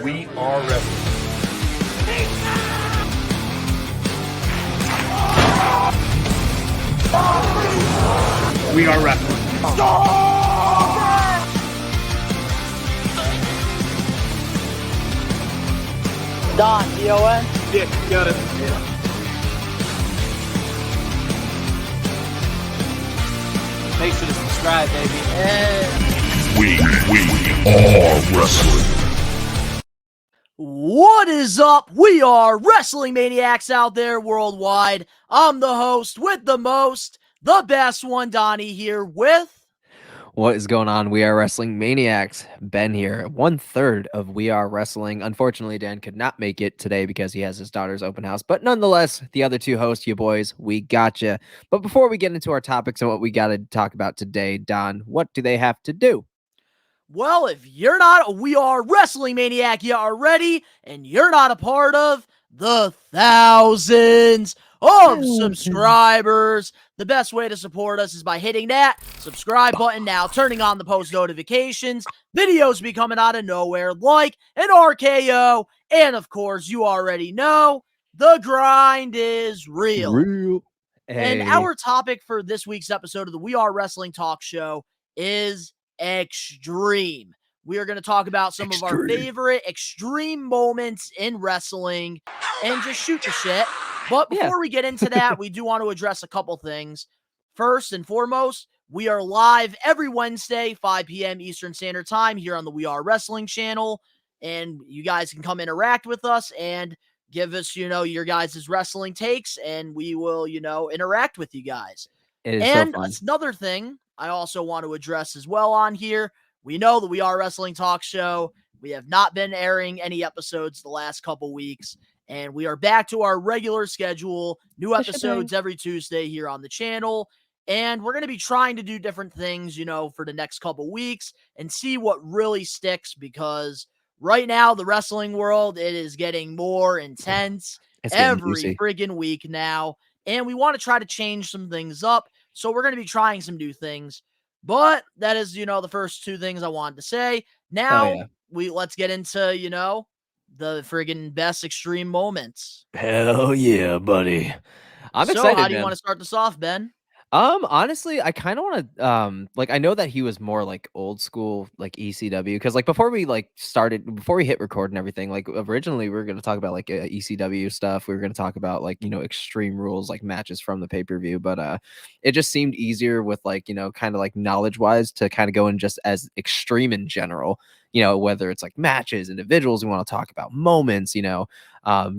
We are wrestling. We are wrestling. Don, D-O-N? Dick, got it. Make sure to subscribe, baby. And We are wrestling. what is up? We are Wrestling Maniacs out there worldwide. I'm the host with the most, the best one, Donnie, here with... What is going on? We are Wrestling Maniacs. Ben here, 1/3 of We Are Wrestling. Unfortunately, Dan could not make it today because he has his daughter's open house. But nonetheless, the other two hosts, you boys, we gotcha. But before we get into our topics and what we got to talk about today, Don, what do they have to do? Well, if you're not a We Are Wrestling Maniac yet already, and you're not a part of the thousands of subscribers, the best way to support us is by hitting that subscribe button now, turning on the post notifications, videos be coming out of nowhere like an RKO, and of course, you already know, the grind is real. And our topic for this week's episode of the We Are Wrestling Talk Show is extreme. We are going to talk about some of our favorite extreme moments in wrestling and just shoot the shit. But before we get into that, we do want to address a couple things. First and foremost, we are live every Wednesday, 5 p.m. Eastern Standard Time here on the We Are Wrestling channel. And you guys can come interact with us and give us, your guys' wrestling takes, and we will, interact with you guys. It is and so fun. another thing I also want to address as well on here, we know that We Are Wrestling Talk Show. We have not been airing any episodes the last couple weeks, and we are back to our regular schedule, new episodes every Tuesday here on the channel. And we're going to be trying to do different things, for the next couple weeks and see what really sticks, because right now, the wrestling world, it is getting more intense every friggin' week now. And we want to try to change some things up. So we're going to be trying some new things. But that is, the first two things I wanted to say. Now, let's get into, the friggin' best extreme moments. Hell yeah, buddy. I'm excited, So how do you man. want to start this off, Ben? Honestly, I kind of want to I know that he was more like old school, like ECW, because like before we hit record and everything, like originally we were going to talk about like ECW stuff. We were going to talk about like, Extreme Rules, like matches from the pay-per-view, but it just seemed easier with like, kind of like knowledge wise to kind of go in just as extreme in general, whether it's like matches, individuals, we want to talk about moments,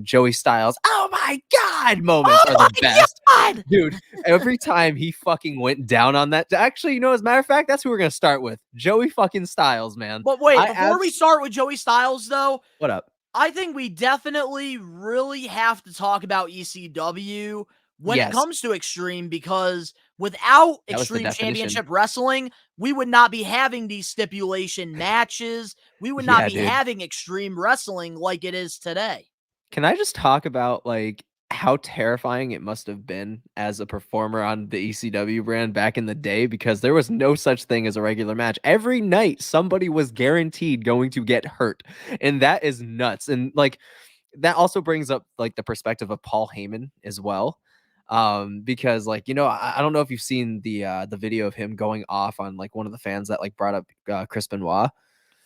Joey Styles, oh my God, moments are the best. God! Dude, every time he fucking went down on that. Actually, as a matter of fact, that's who we're going to start with. Joey fucking Styles, man. But wait, before we start with Joey Styles, though. What up? I think we definitely really have to talk about ECW when it comes to Extreme, because without Extreme Championship Wrestling, we would not be having these stipulation matches. We would not be having Extreme Wrestling like it is today. Can I just talk about like how terrifying it must have been as a performer on the ECW brand back in the day, because there was no such thing as a regular match. Every night somebody was guaranteed going to get hurt, and that is nuts. And like that also brings up like the perspective of Paul Heyman as well, because like I don't know if you've seen the video of him going off on like one of the fans that like brought up Chris Benoit.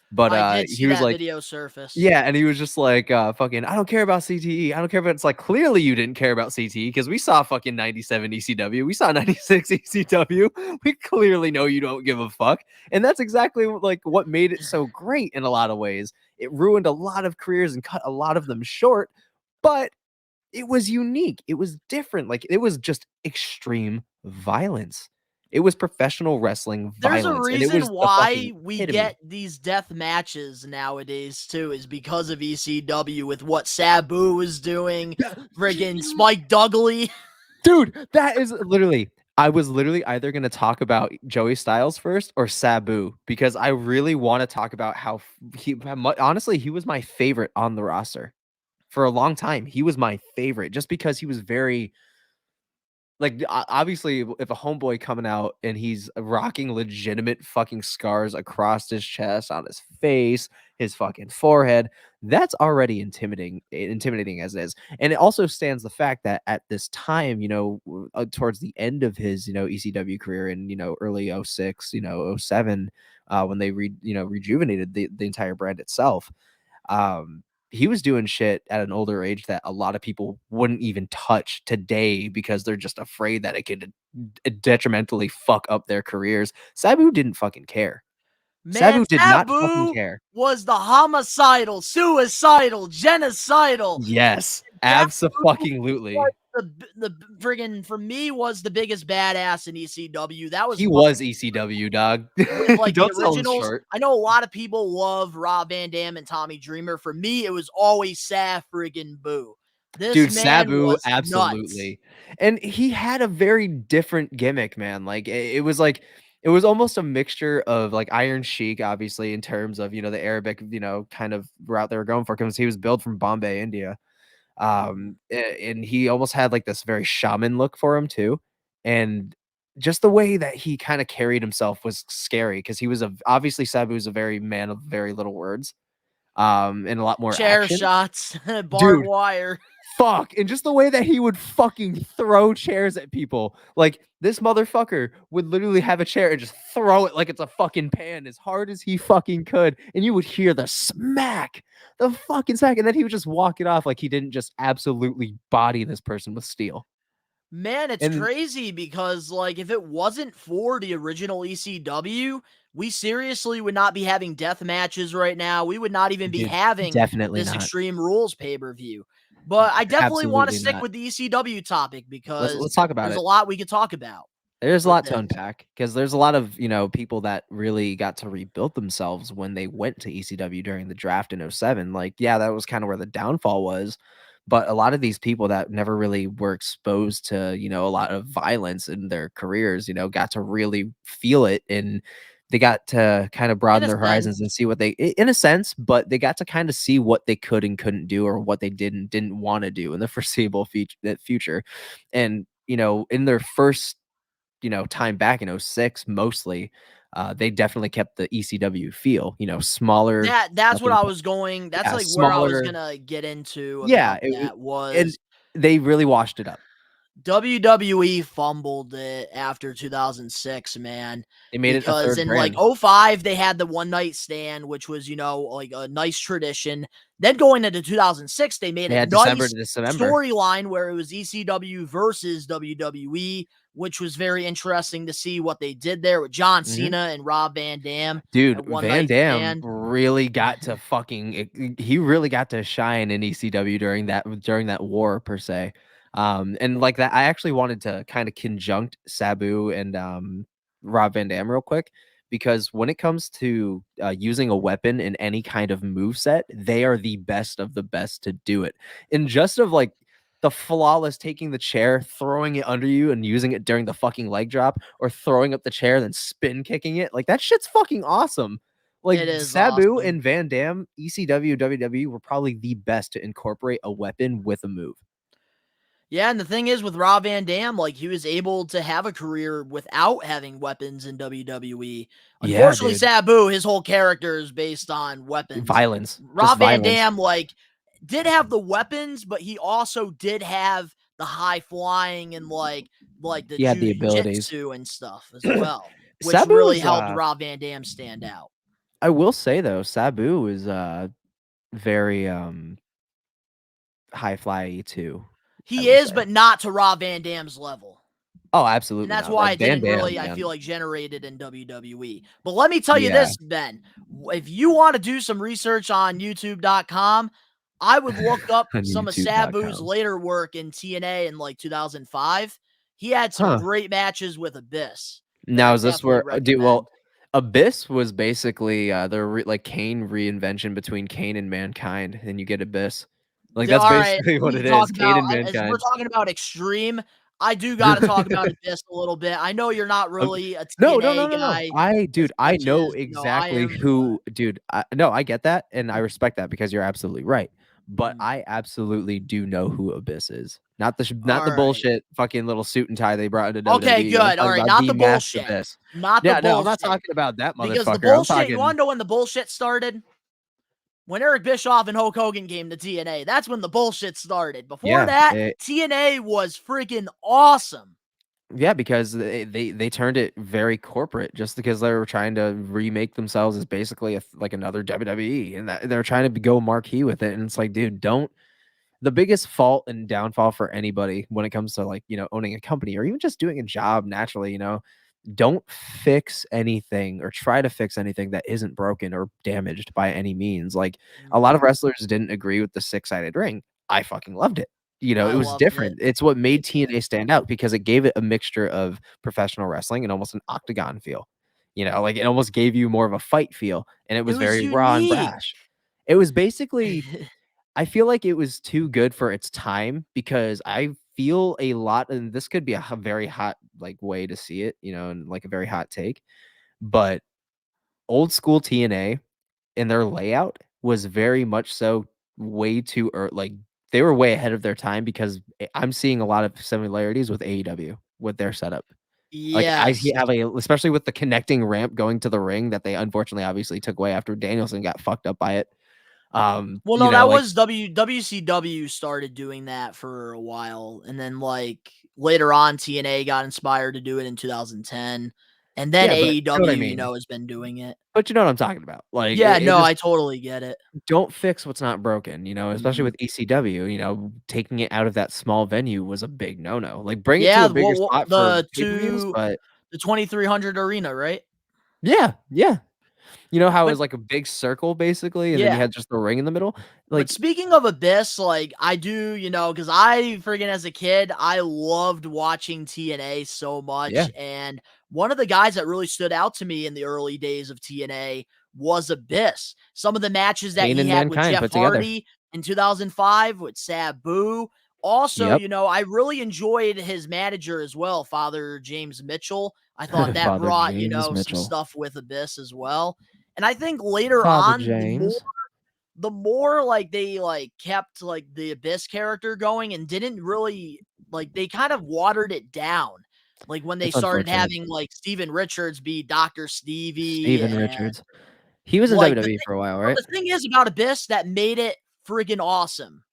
But I did see he was that like, video surface. Yeah, and he was just like, fucking, I don't care about CTE. I don't care about. It's like, clearly you didn't care about CTE, because we saw fucking 97 ECW. We saw 96 ECW. We clearly know you don't give a fuck. And that's exactly like what made it so great in a lot of ways. It ruined a lot of careers and cut a lot of them short, but it was unique. It was different. Like, it was just extreme violence. It was professional wrestling violence. There's a reason why we get these death matches nowadays, too, is because of ECW with what Sabu was doing, friggin' Spike Dudley. Dude, that is literally... I was literally either going to talk about Joey Styles first or Sabu, because I really want to talk about how honestly, he was my favorite on the roster for a long time. He was my favorite just because he was very Like, obviously, if a homeboy coming out and he's rocking legitimate fucking scars across his chest, on his face, his fucking forehead, that's already intimidating as it is. And it also stands the fact that at this time, towards the end of his, ECW career in, early '06, '07, when they rejuvenated the entire brand itself, um, he was doing shit at an older age that a lot of people wouldn't even touch today because they're just afraid that it could detrimentally fuck up their careers. Sabu didn't fucking care. Man, Sabu did not fucking Sabu care. was the homicidal, suicidal, genocidal. Yes, Sabu was abso-fucking-lutely. the friggin' for me was the biggest badass in ECW. That was He was ECW, dog. with like the Don't sell him originals. short. I know a lot of people love Rob Van Dam and Tommy Dreamer. For me, it was always Sa friggin' Boo. This Dude, man Sabu, was nuts. absolutely. And he had a very different gimmick, man. Like it was like it was almost a mixture of like Iron Sheik, obviously, in terms of the Arabic, kind of route they were going for, because he was built from Bombay, India. And he almost had like this very shaman look for him too. And just the way that he kind of carried himself was scary because he was obviously Sabu was a very man of very little words, and a lot more Chair action. shots, barbed Dude, wire. fuck, and just the way that he would fucking throw chairs at people. Like, this motherfucker would literally have a chair and just throw it like it's a fucking pan as hard as he fucking could, and you would hear the fucking smack, and then he would just walk it off like he didn't just absolutely body this person with steel. Man, it's And crazy because, like, if it wasn't for the original ECW, we seriously would not be having death matches right now. We would not even be dude, having definitely this not. Extreme Rules pay-per-view. But I definitely want to Absolutely stick not. with the ECW topic because Let's talk about there's a it. lot we could talk about There's a with lot to this. unpack because there's a lot of, people that really got to rebuild themselves when they went to ECW during the draft in '07. Like, yeah, that was kind of where the downfall was. But a lot of these people that never really were exposed to, a lot of violence in their careers, got to really feel it, and they got to kind of In broaden a their sense, horizons and see what in a sense, but they got to kind of see what they could and couldn't do, or what they didn't want to do in the foreseeable future. And, in their first time back in '06 mostly, they definitely kept the ECW feel, smaller that's what fucking I was going. That's yeah, like where I was smaller. gonna get into Yeah, about that and was they really washed it up. WWE fumbled it after 2006, man, They made it a because third in like brand. '05 they had the one night stand, which was, like a nice tradition. Then going into 2006, they made They a had December nice to December. storyline where it was ECW versus WWE, which was very interesting to see what they did there with John Mhm. Cena and Rob Van Dam Dude, at one Van night Dam stand. really got to he really got to shine in ECW during that war per se. And like that, I actually wanted to kind of conjunct Sabu and Rob Van Dam real quick, because when it comes to using a weapon in any kind of move set, they are the best of the best to do it. And just of like the flawless taking the chair, throwing it under you, and using it during the fucking leg drop, or throwing up the chair, then spin kicking it. Like, that shit's fucking awesome. Like, It is Sabu awesome. and Van Dam, ECW, WWE were probably the best to incorporate a weapon with a move. Yeah, and the thing is with Rob Van Dam, like he was able to have a career without having weapons in WWE. Yeah, Unfortunately, dude. Sabu, his whole character is based on weapons. Violence. Just Rob Van violence. Dam, like, did have the weapons, but he also did have the high flying and like the He had the abilities. jujitsu and stuff as well, which Sabu really is helped Rob Van Dam stand out. I will say though, Sabu is very high fly too, I He will is, say. but not to Rob Van Dam's level. Oh, And absolutely that's not. why Like it Van didn't Dam, really, I feel man. like, generated in WWE. But let me tell you Yeah. this, Ben. If you want to do some research on YouTube.com, I would look up On some of Sabu's YouTube.com. later work in TNA in like 2005. He had some Huh. great matches with Abyss that Now I is this definitely where dude, recommend. well, Abyss was basically, like Kane reinvention between Kane and Mankind, and you get Abyss. Like, that's All right, basically what we it can is, talk Kane about, and as we're Mankind. talking about Extreme, I do got to talk about Abyss a little bit. I know you're not Okay. really a No, no, TNA no, no, no. guy as Dude, I much know as, I exactly am. who dude, no, I get that, and I respect that because you're absolutely right. but Mm. I absolutely do know who Abyss is. Not the All right. bullshit fucking little suit and tie they brought into Okay, WWE. I'm good. All talking right, about not the the masked bullshit. Abyss. Not the Yeah, no, I'm not bullshit. talking about that Because the motherfucker. I'm bullshit, you want talking. to know when the bullshit started? When Eric Bischoff and Hulk Hogan came to TNA. That's when the bullshit started. Before Yeah, that, TNA was freaking awesome. yeah, because they turned it very corporate just because they were trying to remake themselves as basically like another WWE, and that they're trying to go marquee with it. And it's like, dude, don't. The biggest fault and downfall for anybody when it comes to like, owning a company or even just doing a job naturally, don't fix anything or try to fix anything that isn't broken or damaged by any means. Like a lot of wrestlers didn't agree with the six-sided ring. I fucking loved it. It I was loved it. different. It's what Me made too. TNA stand out because it gave it a mixture of professional wrestling and almost an octagon feel. Like it almost gave you more of a fight feel, and it It was was very raw and unique. brash. It was basically I feel like it was too good for its time because I feel a lot, and this could be a very hot like way to see it, and like a very hot take, but old school TNA in their layout was very much so way too like they were way ahead of their time because I'm seeing a lot of similarities with AEW with their setup. Like Yes. have especially with the connecting ramp going to the ring that they unfortunately obviously took away after Danielson got fucked up by it. Well, no, that Like was WCW started doing that for a while, and then like later on, TNA got inspired to do it in 2010, and then yeah, but you know what I AEW, mean. has been doing it. But you know what I'm talking about. Like Yeah, it no, just I totally get it. don't fix what's not broken, especially Mhm. with ECW, taking it out of that small venue was a big no-no. Like bring it to Yeah, a bigger what spot for pay-per-views, but the 2300 arena, right? yeah, yeah. You know how it But was like a big circle basically, and then you yeah. had just the ring in the middle? But Like, speaking of Abyss, like I do, because I friggin' as a kid, I loved watching TNA so yeah, much. And one of the guys that really stood out to me in the early days of TNA was Abyss. Some of the matches that Kane he and had with Mankind Jeff put together. Hardy in 2005 with Sabu. Also, Yep. I really enjoyed his manager as well, Father James Mitchell. I thought that Father brought, James some Mitchell. stuff with Abyss as well. And I think later Father on, James. the more like they like kept like the Abyss character going and didn't really like they kind of watered it down. Like when they It's started unfortunate. having like Steven Richards be Dr. Stevie Steven and Richards. He was in like WWE for a while, right? the thing is about Abyss that made it friggin' awesome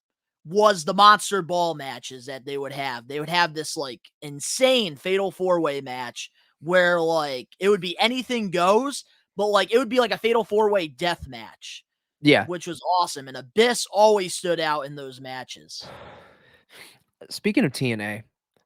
was the monster ball matches that they would have. They would have this like insane fatal four-way match where like it would be anything goes, but like it would be like a fatal four-way death match, Yeah. which was awesome. And Abyss always stood out in those matches. Speaking of TNA,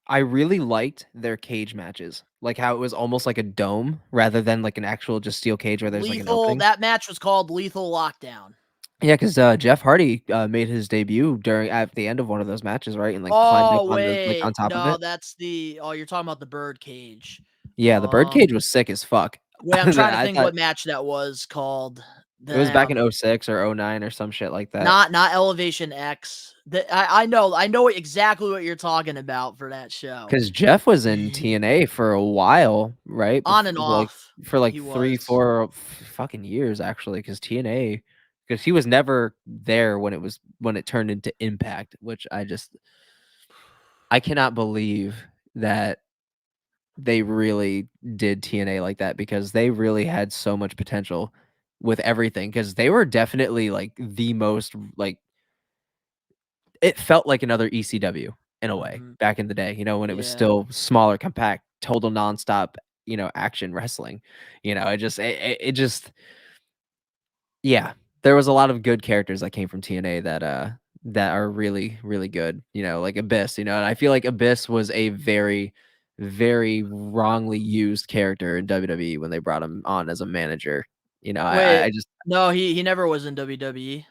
I really liked their cage matches. Like how it was almost like a dome rather than like an actual just steel cage where there's like an Lethal, opening. that match was called Lethal Lockdown. Yeah, because Jeff Hardy made his debut at the end of one of those matches, right? And like climbed up Oh, on the on wait. top of No, it. that's you're talking about the bird cage. Yeah, the bird cage Um, was sick as fuck. Wait, I'm trying to I think thought what match that was called. it was back in Damn. '06 or '09 or some shit like that. Not Elevation X. I know exactly what you're talking about for that show. Because Jeff was in TNA for a while, right? On and Like off, for like he 3, was. 4 fucking years actually. Because TNA, because he was never there when it turned into Impact, which I cannot believe that they really did TNA like that because they really had so much potential with everything. Because they were definitely like the most like it felt like another ECW in a way Mhm. back in the day, when it was Yeah. still smaller, compact, total nonstop, action wrestling. It just yeah, there was a lot of good characters that came from TNA that are really, really good, like Abyss, and I feel like Abyss was a very, very wrongly used character in WWE when they brought him on as a manager. I Wait, just no, he never was in WWE.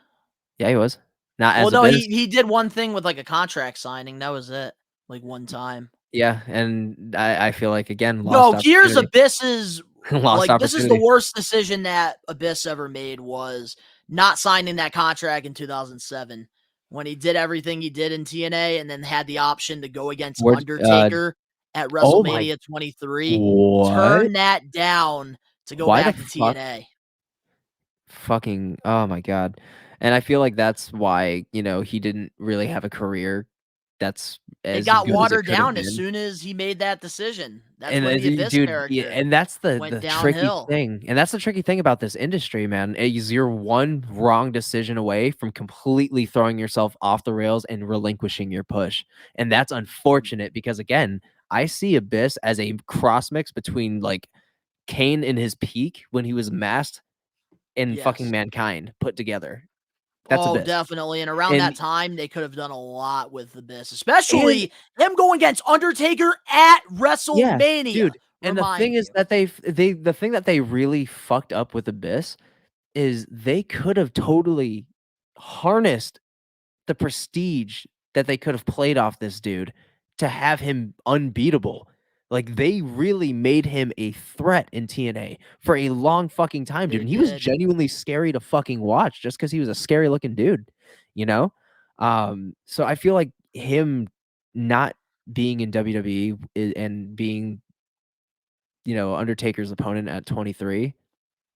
yeah, he was. Not Well, as no, Abyss. he did one thing with, like, a contract signing, that was it, like, one time. Yeah, and I feel like again, No, lost here's opportunity. Abyss's Lost like, this is the opportunity. worst decision that Abyss ever made was not signing that contract in 2007 when he did everything he did in TNA and then had the option to go against Where Undertaker at oh my WrestleMania 23. what? Turn that down to go Why the back to fuck TNA. fucking oh my god. And I feel like that's why, he didn't really have a career that's It as got good as it watered could have down as been. soon as he made that decision. That's And when the Abyss dude, yeah, character and that's the went tricky downhill. thing. And that's the tricky thing about this industry, man. Is you're one wrong decision away from completely throwing yourself off the rails and relinquishing your push. And that's unfortunate because again, I see Abyss as a cross mix between like Kane in his peak when he was masked and fucking Yes. Mankind put together. That's Oh, Abyss. definitely. And around And that time, they could have done a lot with Abyss, and especially him going against Undertaker at yeah, WrestleMania. dude. And the thing Remind is you. that the thing that they really fucked up with Abyss is they could have totally harnessed the prestige that they could have played off this dude to have him unbeatable. Like they really made him a threat in TNA for a long fucking time, dude. They And he was did. genuinely scary to fucking watch just because he was a scary looking dude, you know? So I feel like him not being in WWE and being, Undertaker's opponent at 23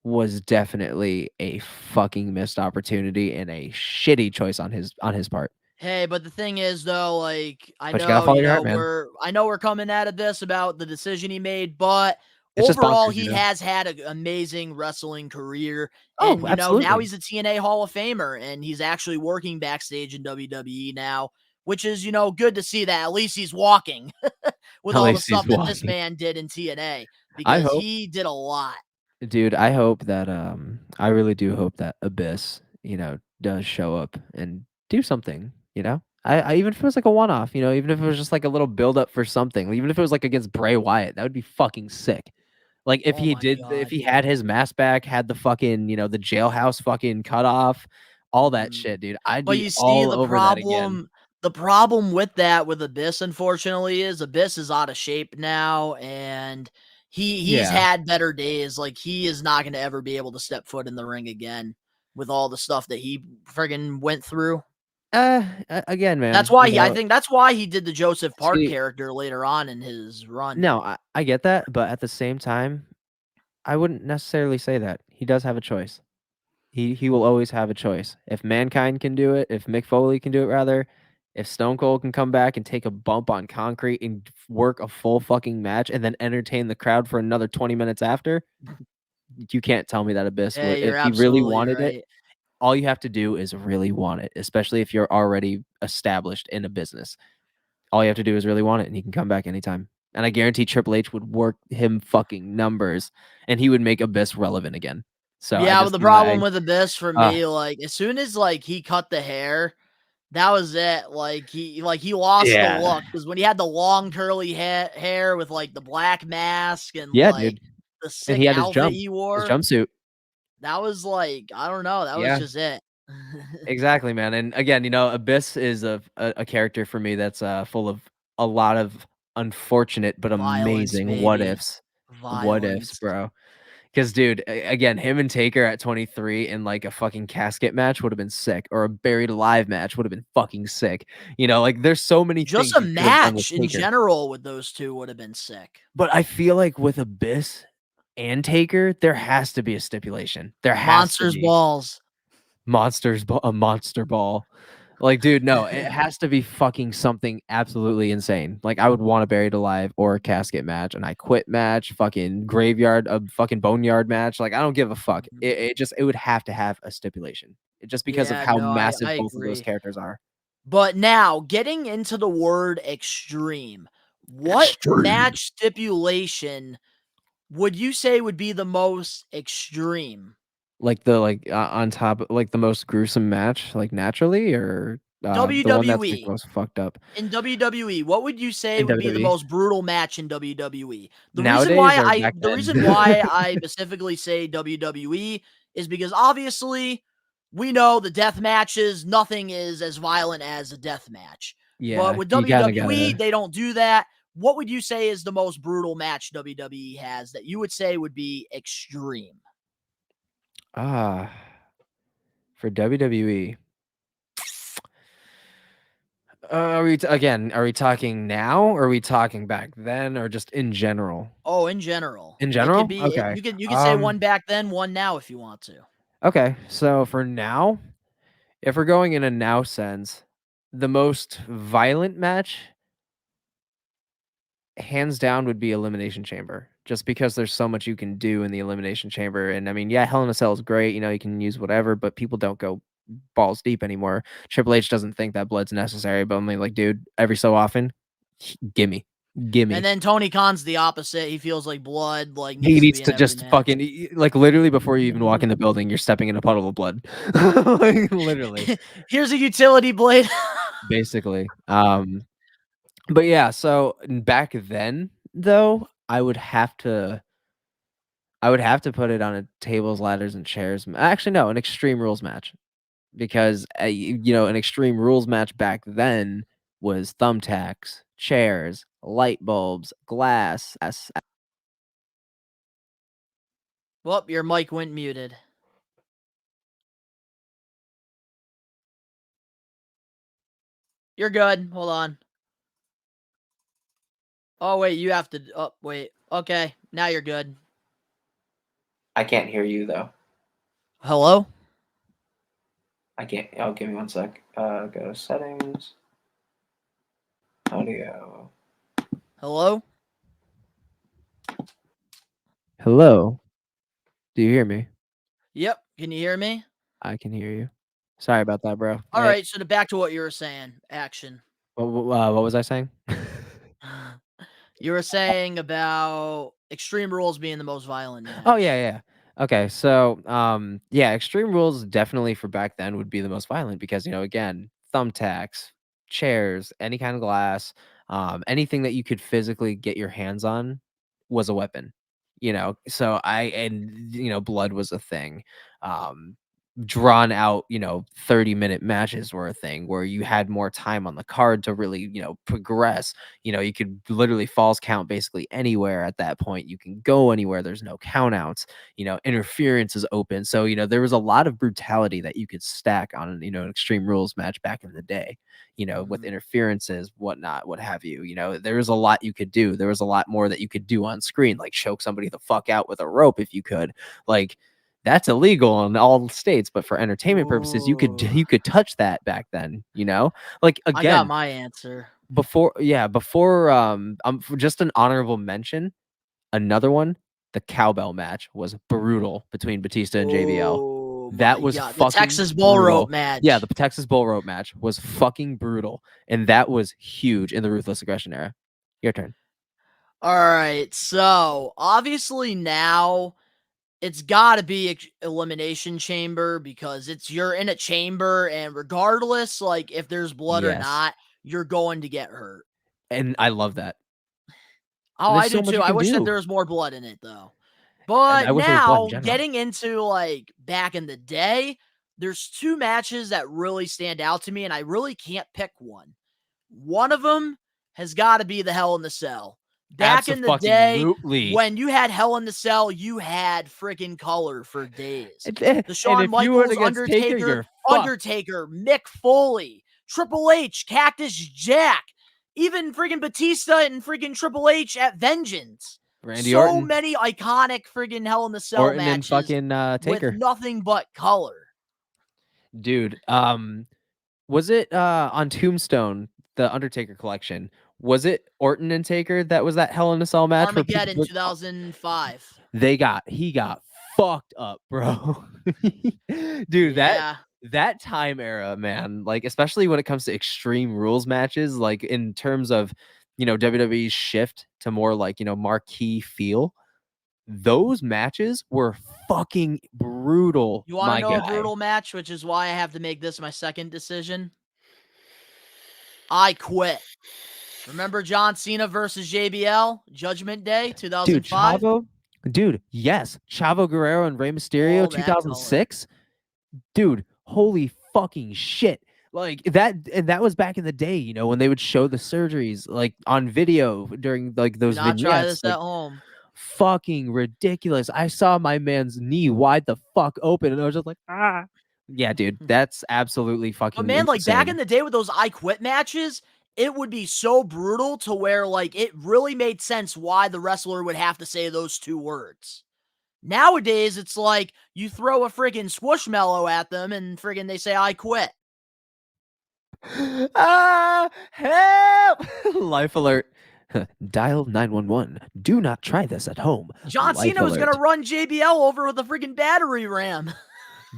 was definitely a fucking missed opportunity and a shitty choice on his part. Hey, but the thing is though, like But you gotta follow your heart, man. I know we're coming out of this about the decision he made, but It's just overall bonkers, he has had an amazing wrestling career. Oh, And now absolutely. he's a TNA Hall of Famer and he's actually working backstage in WWE now, which is, good to see that at least he's walking with At all the least he's stuff that this walking. man did in TNA I because hope he did a lot. dude, I hope that, I really do hope that Abyss, does show up and do something, you know? I even if it was like a one-off, even if it was just like a little build up for something, even if it was like against Bray Wyatt, that would be fucking sick. Like Oh my if god. he had his mask back, had the fucking, the jailhouse fucking cut off, all that Mhm. shit, dude. I'd But be you see, all over that again. the problem with that with Abyss, unfortunately, is Abyss is out of shape now, and he's Yeah. had better days. Like he is not going to ever be able to step foot in the ring again with all the stuff that he friggin' went through. Again, That's man, why I think that's why he did the Joseph Park see, character later on in his run. no, I get that, but at the same time, I wouldn't necessarily say that. He does have a choice. He will always have a choice. If Mankind can do it, if Mick Foley can do it rather, if Stone Cold can come back and take a bump on concrete and work a full fucking match and then entertain the crowd for another 20 minutes after, you can't tell me that Abyss would Hey, you're if he really absolutely wanted it, right. all you have to do is really want it, especially if you're already established in a business. All you have to do is really want it, and he can come back anytime. And I guarantee Triple H would work him fucking numbers, and he would make Abyss relevant again. So I Yeah, but just the think that problem with Abyss for uh, me, like as soon as like he cut the hair, that was it. Like he lost the yeah, look because when he had the long curly hair with like the black mask and yeah, like dude. the And he sick had outfit he his wore, jumpsuit. that was like I don't know, that was Yeah, just it. exactly, man. And again, Abyss is a character for me that's full of a lot of unfortunate but Violence, amazing what baby. ifs. What ifs, Violence. bro. Because, dude, again, him and Taker at 23 in like a fucking casket match would have been sick, or a buried alive match would have been fucking sick. Like there's so many Just things a you could have done with match in Taker. general with those two would have been sick. But I feel like with Abyss and Taker, there has to be a stipulation. There has to Monsters be balls. a monster ball. Like, dude, no, it has to be fucking something absolutely insane. Like, I would want a buried alive or a casket match, and I quit match, fucking graveyard, a fucking boneyard match. Like, I don't give a fuck. Mhm. It would have to have a stipulation, just because of Yeah, how no, I massive both of those agree. characters are. But now, getting into the word extreme, what Extreme. match stipulation would you say would be the most extreme? Like on top, like the most gruesome match, like naturally, or the one that's like WWE. most fucked up In WWE, what would you say in would be the WWE most brutal match in WWE? nowadays or back The then. reason why I specifically say WWE is because obviously we know the death matches, nothing is as violent as a death match. But Yeah, with you kind of WWE, gotta. they don't do that. What would you say is the most brutal match WWE has that you would say would be extreme? Ah, for WWE. Are we talking now? Or are we talking back then, or just in general? Oh, in general. In It could general? be Okay. you could say one back then, one now if you want to. Okay. So for now, If we're going in a now sense, the most violent match, hands down, would be Elimination Chamber. Just because there's so much you can do in the Elimination Chamber. And I mean, yeah, Hell in a Cell is great. You can use whatever, but people don't go balls deep anymore. Triple H doesn't think that blood's necessary, but I'm like, dude, every so often, gimme. And then Tony Khan's the opposite. He feels like blood He needs to needs be in to every just match. fucking like literally before you even walk in the building, you're stepping in a puddle of blood. Like literally. Here's a utility blade. Basically. But yeah, so back then though, I would have to put it on a tables, ladders, and chairs. Actually, no, an Extreme Rules match because an Extreme Rules match back then was thumbtacks, chairs, light bulbs, glass. Well, your mic went muted. You're good. Hold on. Oh, wait, you have to... Oh, wait. Okay, now you're good. I can't hear you though. Hello? I can't. Oh, give me one sec. Go to settings. Audio. Hello? Hello. Do you hear me? Yep. Can you hear me? I can hear you. Sorry about that, bro. All right, so back to what you were saying. Action. What was I saying? You were saying about Extreme Rules being the most violent match. Oh yeah. Okay, so yeah, Extreme Rules definitely for back then would be the most violent because again, thumbtacks, chairs, any kind of glass, anything that you could physically get your hands on was a weapon. So blood was a thing. Drawn out 30-minute matches were a thing where you had more time on the card to really progress. You could literally falls count basically anywhere at that point. You can go anywhere. There's no countouts. Interference is open. So there was a lot of brutality that you could stack on an Extreme Rules match back in the day. With interferences, whatnot, what have you. There was a lot you could do. There was a lot more that you could do on screen, like choke somebody the fuck out with a rope if you could. Like, that's illegal in all states, but for entertainment purposes, you could touch that back then. Like I got again, my answer. before for just an honorable mention, another one, the cowbell match was brutal between Batista and JBL. Oh, That my was God. fucking The Texas bull brutal. rope match. Yeah, the Texas bull rope match was fucking brutal, and that was huge in the Ruthless Aggression era. Your turn. All right, so obviously now it's got to be Elimination Chamber because you're in a chamber, and regardless, like if there's blood or Yes. not, you're going to get hurt. And I love that. Oh, There's I so do much too. you I can wish that do. there was more blood in it though. And I But wish there was blood in now, general. getting into like back in the day, there's two matches that really stand out to me, and I really can't pick one. One of them has got to be the Hell in the Cell. Back in the day, Absolutely. when you had Hell in the Cell, you had freaking color for days. And The Shawn if you went Michaels, against Taker, you're fucked. Undertaker, Mick Foley, Triple H, Cactus Jack, even freaking Batista and freaking Triple H at Vengeance. Randy So Orton. many iconic freaking Hell in the Cell Orton and matches fucking Taker. with nothing but color. Dude, was it on Tombstone, the Undertaker collection? Was it Orton and Taker that was that Hell in a Cell match? Armageddon 2005. He got fucked up, bro. Dude, Yeah. that time era, man, like especially when it comes to Extreme Rules matches, like in terms of WWE's shift to more like marquee feel, those matches were fucking brutal. You want to know my a guy. brutal match, which is why I have to make this my second decision? I Quit. Remember John Cena versus JBL? Judgment Day, 2005? Dude, yes. Chavo Guerrero and Rey Mysterio, All that 2006. Dude, holy fucking shit. Like that, and that was back in the day, when they would show the surgeries like on video during like those Do not vignettes. try this like, at home. Fucking ridiculous. I saw my man's knee wide the fuck open, and I was just like, ah. Yeah, dude, that's absolutely fucking But man, like insane. back in the day with those I Quit matches, it would be so brutal to where like it really made sense why the wrestler would have to say those two words. Nowadays, it's like you throw a friggin' squishmallow at them and friggin' they say, I quit. Help! Life alert. Dial 911. Do not try this at home. John Life Cena was alert. gonna run JBL over with a friggin' battery ram.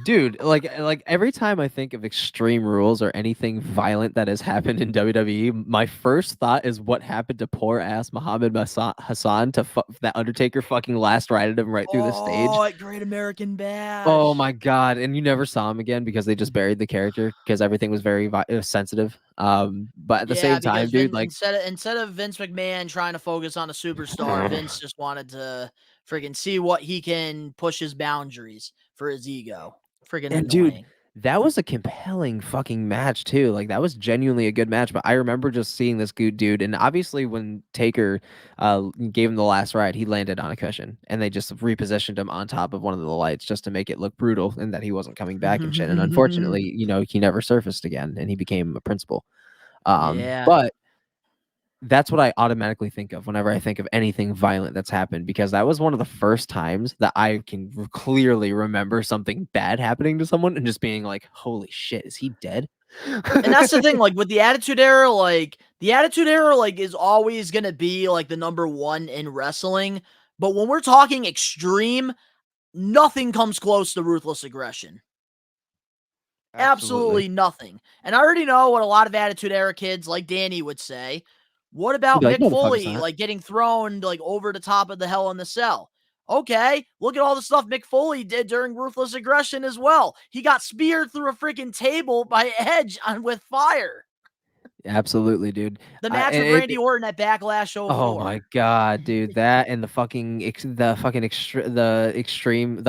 Dude, like every time I think of Extreme Rules or anything violent that has happened in WWE, my first thought is what happened to poor ass Muhammad Hassan to that Undertaker fucking last righted him right through the stage. Oh, at Great American Oh Bash. my god! And you never saw him again because they just buried the character because everything was very sensitive. But at the Yeah, same time, because dude, like instead of Vince McMahon trying to focus on a superstar, Vince just wanted to friggin' see what he can push his boundaries for his ego. Friggin' And dude, annoying. that was a compelling fucking match too. Like that was genuinely a good match. But I remember just seeing this good dude, and obviously when Taker gave him the last ride, he landed on a cushion, and they just repositioned him on top of one of the lights just to make it look brutal and that he wasn't coming back and shit. And unfortunately, he never surfaced again, and he became a principal. Yeah. But that's what I automatically think of whenever I think of anything violent that's happened, because that was one of the first times that I can clearly remember something bad happening to someone and just being like, holy shit, is he dead? And that's the thing, like with the Attitude Era, is always gonna be like the number one in wrestling. But when we're talking extreme, nothing comes close to Ruthless Aggression. Absolutely. Absolutely nothing. And I already know what a lot of Attitude Era kids like Danny would say. What He'd about be like, Mick no, the fuck is Foley, not. like getting thrown like over the top of the Hell in the Cell? Okay, look at all the stuff Mick Foley did during Ruthless Aggression as well. He got speared through a freaking table by Edge with fire. Absolutely, dude. The match with Randy Orton at Backlash Oh 04. my god, dude! That and the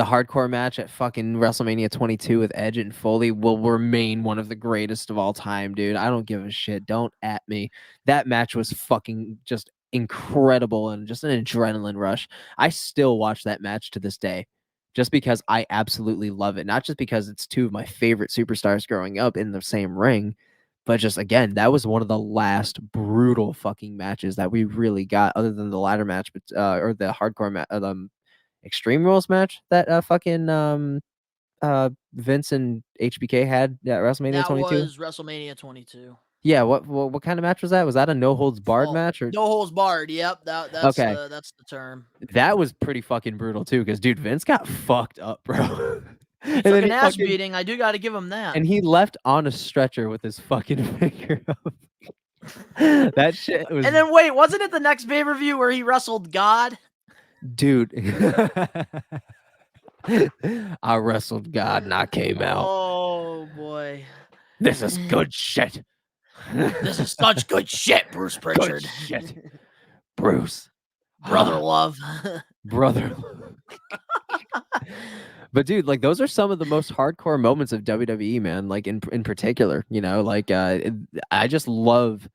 hardcore match at fucking WrestleMania 22 with Edge and Foley will remain one of the greatest of all time, dude. I don't give a shit. Don't at me. That match was fucking just incredible and just an adrenaline rush. I still watch that match to this day, just because I absolutely love it. Not just because it's two of my favorite superstars growing up in the same ring, but just again, that was one of the last brutal fucking matches that we really got, other than the ladder match, but or the hardcore match, Extreme Rules match that Vince and HBK had at WrestleMania That 22. was WrestleMania 22. Yeah, what kind of match was that? Was that a no holds barred Oh, match or no holds barred. Yep, okay? that's the term. That was pretty fucking brutal too, because dude, Vince got fucked up, bro. He And took then an he ass fucking beating. I do got to give him that. and he left on a stretcher with his fucking finger up. That shit was And then wait, wasn't it the next pay-per-view where he wrestled God? dude. I wrestled God and I came out. Oh boy. This is good shit. This is such good shit, Bruce good Pritchard. shit. Bruce. Brother love. Brother. But dude, like those are some of the most hardcore moments of WWE, man. Like in particular, like I just love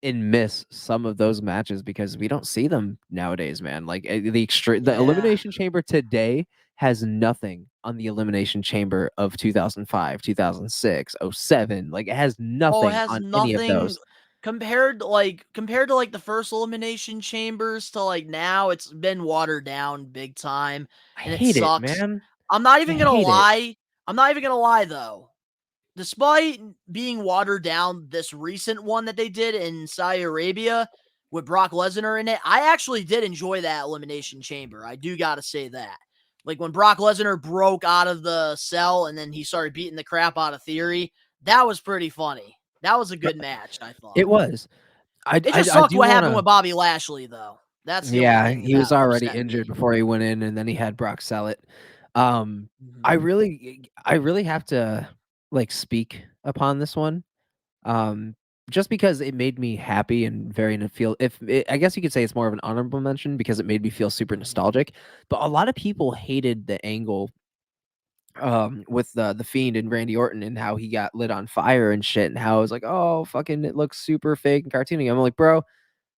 and miss some of those matches because we don't see them nowadays, man. Like the Yeah. Elimination Chamber today has nothing on the Elimination Chamber of 2005, 2006, 07. Like it has Oh, it nothing has on any of nothing those. compared to like the first elimination chambers to like now, it's been watered down big time I and it hate it, sucks. man. I'm not I even gonna hate it. lie. I'm not even gonna lie though. Despite being watered down, this recent one that they did in Saudi Arabia with Brock Lesnar in it, I actually did enjoy that elimination chamber. I do gotta say that. Like when Brock Lesnar broke out of the cell and then he started beating the crap out of Theory, that was pretty funny. That was a good match, I thought. It was. It just I sucked do what want happened to. with Bobby Lashley, though. That's the only Yeah, thing he was that already upset injured me. before he went in, and then he had Brock sell it. I Mhm. really have to like speak upon this one. Um, just because it made me happy and very feel. I guess you could say it's more of an honorable mention because it made me feel super Mhm. nostalgic. But a lot of people hated the angle with the Fiend and Randy Orton and how he got lit on fire and shit, and how it was like, oh fucking, it looks super fake and cartoony. I'm like, bro,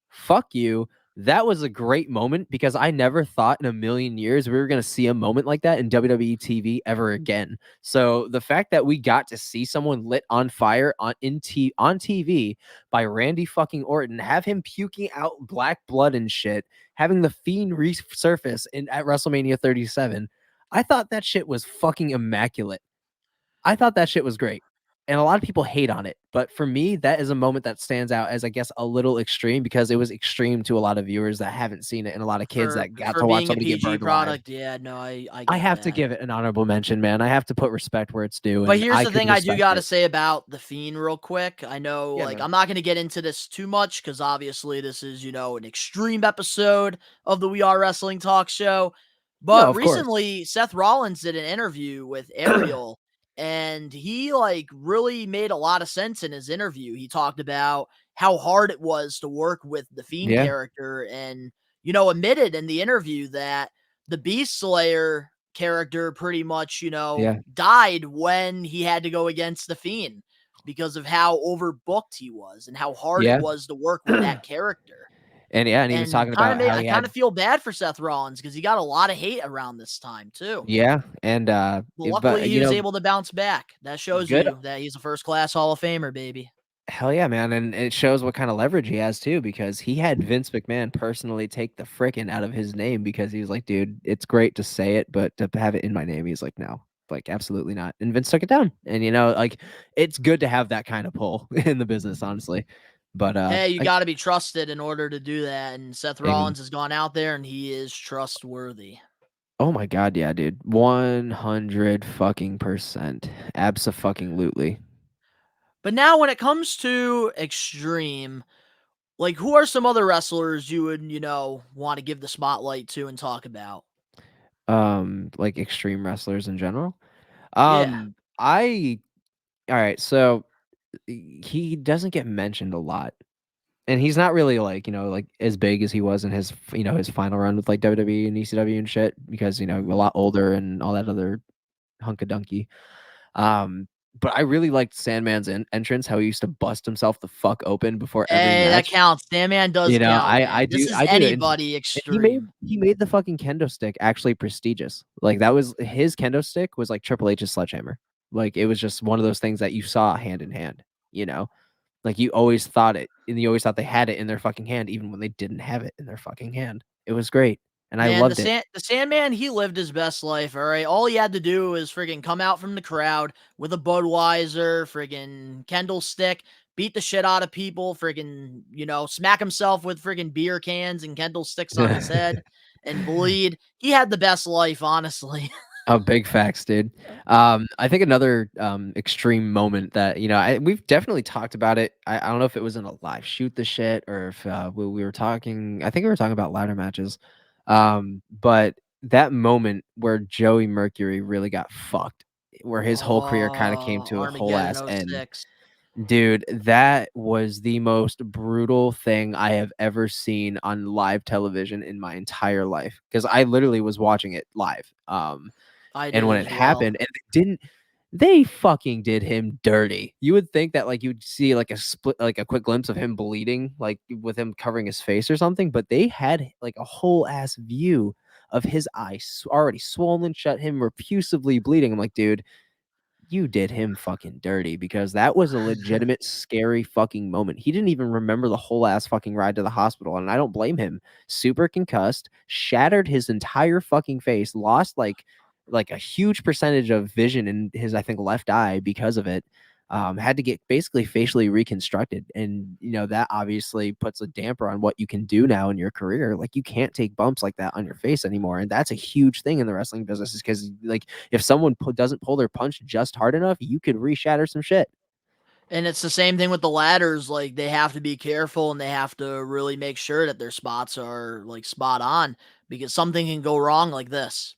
fuck you. That was a great moment because I never thought in a million years we were going to see a moment like that in WWE TV ever again. So the fact that we got to see someone lit on fire on TV by Randy fucking Orton, have him puking out black blood and shit, having the Fiend resurface at WrestleMania 37, I thought that shit was fucking immaculate. I thought that shit was great. And a lot of people hate on it, but for me, that is a moment that stands out as, I guess, a little extreme because it was extreme to a lot of viewers that haven't seen it and a lot of kids that got For to watch being a somebody get PG burned alive. product, yeah, no, I I get have to that. give it an honorable mention, man. I have to put respect where it's due, But and here's I the could thing I do respect gotta it. say about The Fiend real quick. I know, Yeah, like, man. I'm not gonna get into this too much because obviously this is, an extreme episode of the We Are Wrestling Talk show. No, But of course. recently, Seth Rollins did an interview with Ariel, and he, like, really made a lot of sense in his interview. He talked about how hard it was to work with the Fiend Yeah, character and, admitted in the interview that the Beast Slayer character pretty much, yeah, died when he had to go against the Fiend because of how overbooked he was and how hard it yeah. was to work with that character. And he was And talking about how I he kind had of feel bad for Seth Rollins because he got a lot of hate around this time too. yeah, and But but luckily he was able to bounce back. That shows good. you that he's a first class Hall of Famer, baby. Hell yeah, man, and it shows what kind of leverage he has too, because he had Vince McMahon personally take the frickin' out of his name because he was like, "Dude, it's great to say it, but to have it in my name," he's like, "No, like absolutely not." And Vince took it down, and like it's good to have that kind of pull in the business, honestly. But Hey, you got to be trusted in order to do that. And Seth amen. Rollins has gone out there and he is trustworthy. Oh my god, yeah, dude, 100 fucking percent, abso-fucking-lutely. But now when it comes to extreme, like, who are some other wrestlers you would, want to give the spotlight to and talk about? Like extreme wrestlers in general. Yeah. I all right, so he doesn't get mentioned a lot. And he's not really like, like as big as he was in his, his final run with like WWE and ECW and shit because, a lot older and all that other hunkadunky. Um, but I really liked Sandman's entrance, how he used to bust himself the fuck open before every Hey, that match. counts. Sandman does count, I man. This do is I do, anybody and extreme. he made the fucking kendo stick actually prestigious. Like that was his kendo stick was like Triple H's sledgehammer. Like it was just one of those things that you saw hand in hand, you know? Like you always thought it, and you always thought they had it in their fucking hand, even when they didn't have it in their fucking hand. It was great, and I Man, loved it. The Sandman, he lived his best life, all right? All he had to do was friggin' come out from the crowd with a Budweiser, friggin' Kendall stick, beat the shit out of people, friggin', smack himself with friggin' beer cans and Kendall sticks on his head and bleed. He had the best life, honestly. Oh, big facts, dude. I think another extreme moment that we've definitely talked about it. I don't know if it was in a live shoot the shit or if we were talking. I think we were talking about ladder matches. But that moment where Joey Mercury really got fucked, where his whole career kind of came to a whole Armageddon ass end. '06. Dude, that was the most brutal thing I have ever seen on live television in my entire life because I literally was watching it live. I And did when it as well. happened, and they fucking did him dirty. You would think that like you'd see like a split, like a quick glimpse of him bleeding, like with him covering his face or something, but they had like a whole ass view of his eye already swollen shut, him profusely bleeding. I'm like, dude, you did him fucking dirty because that was a legitimate scary fucking moment. He didn't even remember the whole ass fucking ride to the hospital, and I don't blame him. Super concussed, shattered his entire fucking face, lost like a huge percentage of vision in his I think left eye because of it. Had to get basically facially reconstructed, and that obviously puts a damper on what you can do now in your career. Like you can't take bumps like that on your face anymore, and that's a huge thing in the wrestling business. Is because like if someone doesn't pull their punch just hard enough, you could reshatter some shit. And it's the same thing with the ladders. Like, they have to be careful and they have to really make sure that their spots are like spot on because something can go wrong like this.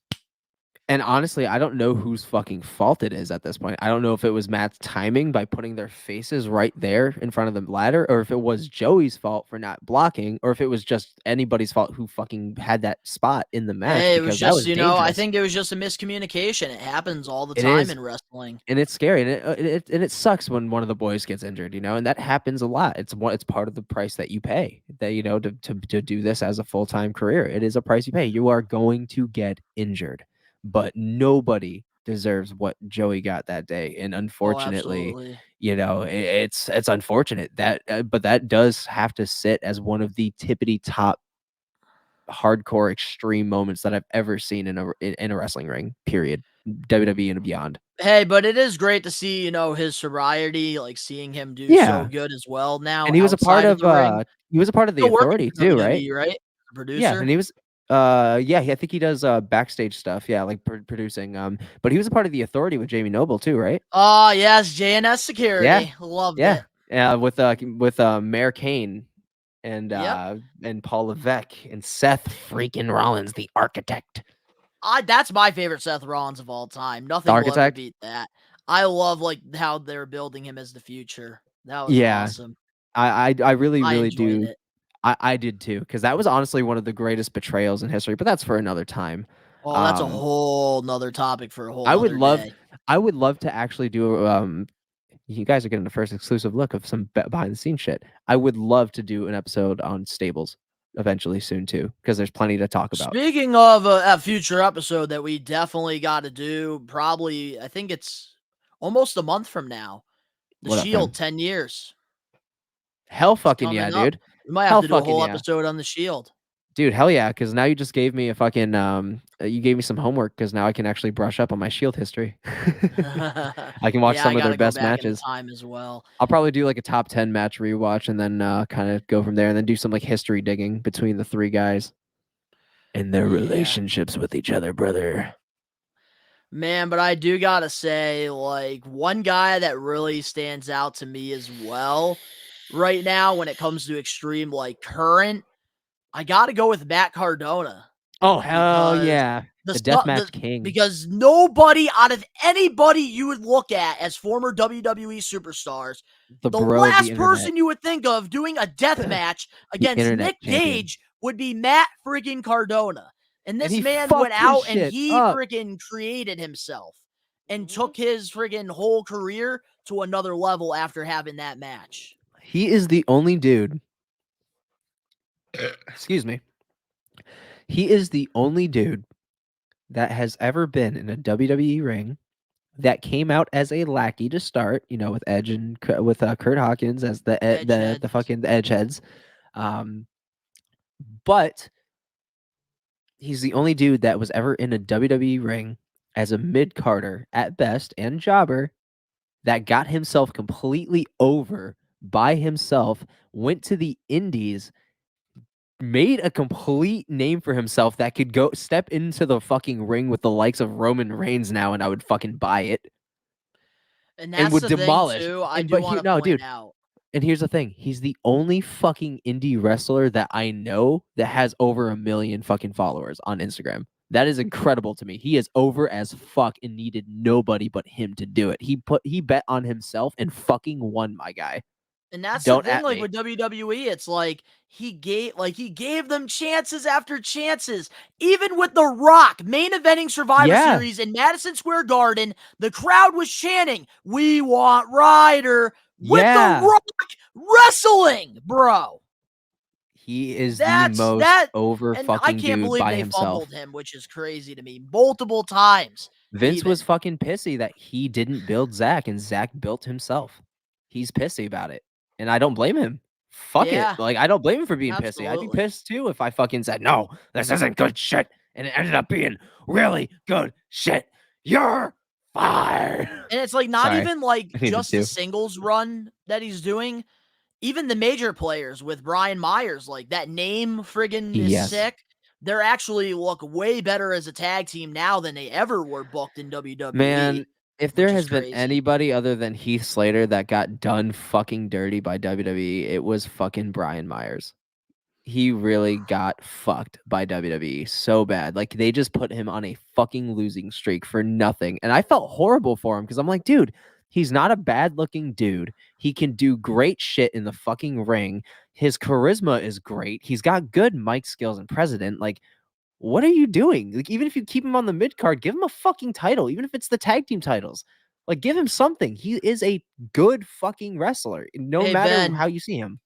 And honestly, I don't know whose fucking fault it is at this point. I don't know if it was Matt's timing by putting their faces right there in front of the ladder, or if it was Joey's fault for not blocking, or if it was just anybody's fault who fucking had that spot in the match, Hey, it was because that just, was I dangerous. think it was just a miscommunication. It happens all the It time is, in wrestling. and it's scary, and it sucks when one of the boys gets injured, and that happens a lot. It's part of the price that you pay, that to do this as a full-time career. It is a price you pay. You are going to get injured, but nobody deserves what Joey got that day, and Oh, unfortunately, absolutely. it's unfortunate that, but that does have to sit as one of the tippity top hardcore extreme moments that I've ever seen in a wrestling ring. Period. WWE and beyond. Hey, but it is great to see, his sobriety, like seeing him do so Yeah. good as well now And he was a part outside of of the ring. the Still working Authority for too, right? WWE, right? Yeah, Producer. and he was I think he does backstage stuff, yeah, like producing, but he was a part of the Authority with Jamie Noble too, right? Oh, yes, JNS Yeah. Security. Loved Yeah. it. With Mayor Kane Yep. and Paul Levesque and Seth freaking Rollins, the architect. That's my favorite Seth Rollins of all time. The Nothing will ever architect? beat that. I love like how they're building him as the future. That was Yeah. awesome. I really, I really enjoyed do. it. I did too, because that was honestly one of the greatest betrayals in history, but that's for another time. Oh, that's a Um, whole nother topic for a whole I would nother love day. I would love to actually do you guys are getting the first exclusive look of some behind the scenes shit. I would love to do an episode on stables eventually soon too, because there's plenty to talk about. Speaking of a future episode that we definitely got to do, probably, I think it's almost a month from now. The What up, Shield, fam? 10 years. Hell It's fucking yeah, coming up. dude. We might have Hell to do a fucking whole yeah. episode on the Shield. Dude, hell yeah, because now you just gave me a fucking you gave me some homework, because now I can actually brush up on my Shield history. I can watch Yeah, I some of got their to go best back into matches. time as well. I'll probably do like a top 10 match rewatch, and then kind of go from there, and then do some like history digging between the three guys and their Yeah. relationships with each other, brother. Man, but I do gotta say, like, one guy that really stands out to me as well right now when it comes to extreme, like, current, I gotta go with Matt Cardona Oh, hell because yeah. the The stuff the Deathmatch King. because nobody out of anybody you would look at as former WWE superstars, The the bro of the last internet. person you would think of doing a death match The against internet Nick champion. Gage would be Matt friggin' Cardona. And And this he man went fucked his out and shit he up. friggin' created himself and Mhm. took his friggin' whole career to another level after having that match. He is the only dude. Excuse me. He is the only dude that has ever been in a WWE ring that came out as a lackey to start, with Edge and with Kurt Hawkins as the Edgeheads. fucking Edgeheads. Um, but he's the only dude that was ever in a WWE ring as a mid carder at best and jobber that got himself completely over by himself, went to the Indies, made a complete name for himself that could go step into the fucking ring with the likes of Roman Reigns now, and I would fucking buy it And and that's would the thing demolish. too, I And do but he want to no, point dude. out. And here's the thing: he's the only fucking indie wrestler that I know that has over 1 million fucking followers on Instagram. That is incredible to me. He is over as fuck and needed nobody but him to do it. He bet on himself and fucking won, my guy. And that's the Don't thing, at like me. with WWE, it's like he gave them chances after chances. Even with The Rock main eventing Survivor Yeah. Series in Madison Square Garden, the crowd was chanting, "We want Ryder," with The Yeah. Rock wrestling, bro. He is the That's most that, over and I fucking can't dude believe by they himself. fumbled him, which is crazy to me, multiple times. Vince was Even fucking pissy that he didn't build Zach and Zach built himself. He's pissy about it. And I don't blame him. Fuck it. yeah, Like, I don't blame him for being pissy. I'd be absolutely. pissed too if I fucking said, no, this isn't good shit. And it ended up being really good shit. You're fired. And it's like not Sorry. even like I needed just the to. singles run that he's doing. Even the major players with Brian Myers, like that name friggin' is Yes. sick. They're actually look way better as a tag team now than they ever were booked in WWE, Man, if there which is has been crazy. anybody other than Heath Slater that got done fucking dirty by WWE, it was fucking Brian Myers. he really got fucked by WWE so bad. Like they just put him on a fucking losing streak for nothing. And I felt horrible for him because I'm like, dude, he's not a bad looking dude. He can do great shit in the fucking ring. His charisma is great. He's got good mic skills and president. Like, what are you doing? Like, even if you keep him on the mid card, give him a fucking title, even if it's the tag team titles. Like, give him something. He is a good fucking wrestler, no Hey, matter Ben, how you see him.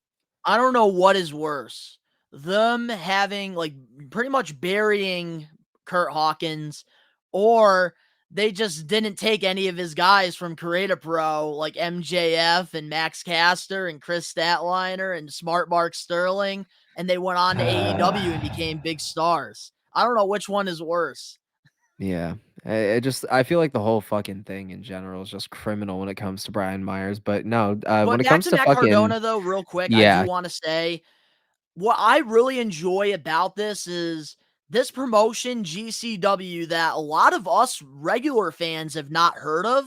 I don't know what is worse. Them having, like, pretty much burying Kurt Hawkins, or they just didn't take any of his guys from Creative Pro, like MJF and Max Caster and Chris Statlander and Smart Mark Sterling, and they went on to AEW and became big stars. I don't know which one is worse. Yeah. I feel like the whole fucking thing in general is just criminal when it comes to Brian Myers. But no, when But it back comes to to Matt fucking Cardona, though, real quick, I do yeah, want to say what I really enjoy about this is this promotion, GCW, that a lot of us regular fans have not heard of,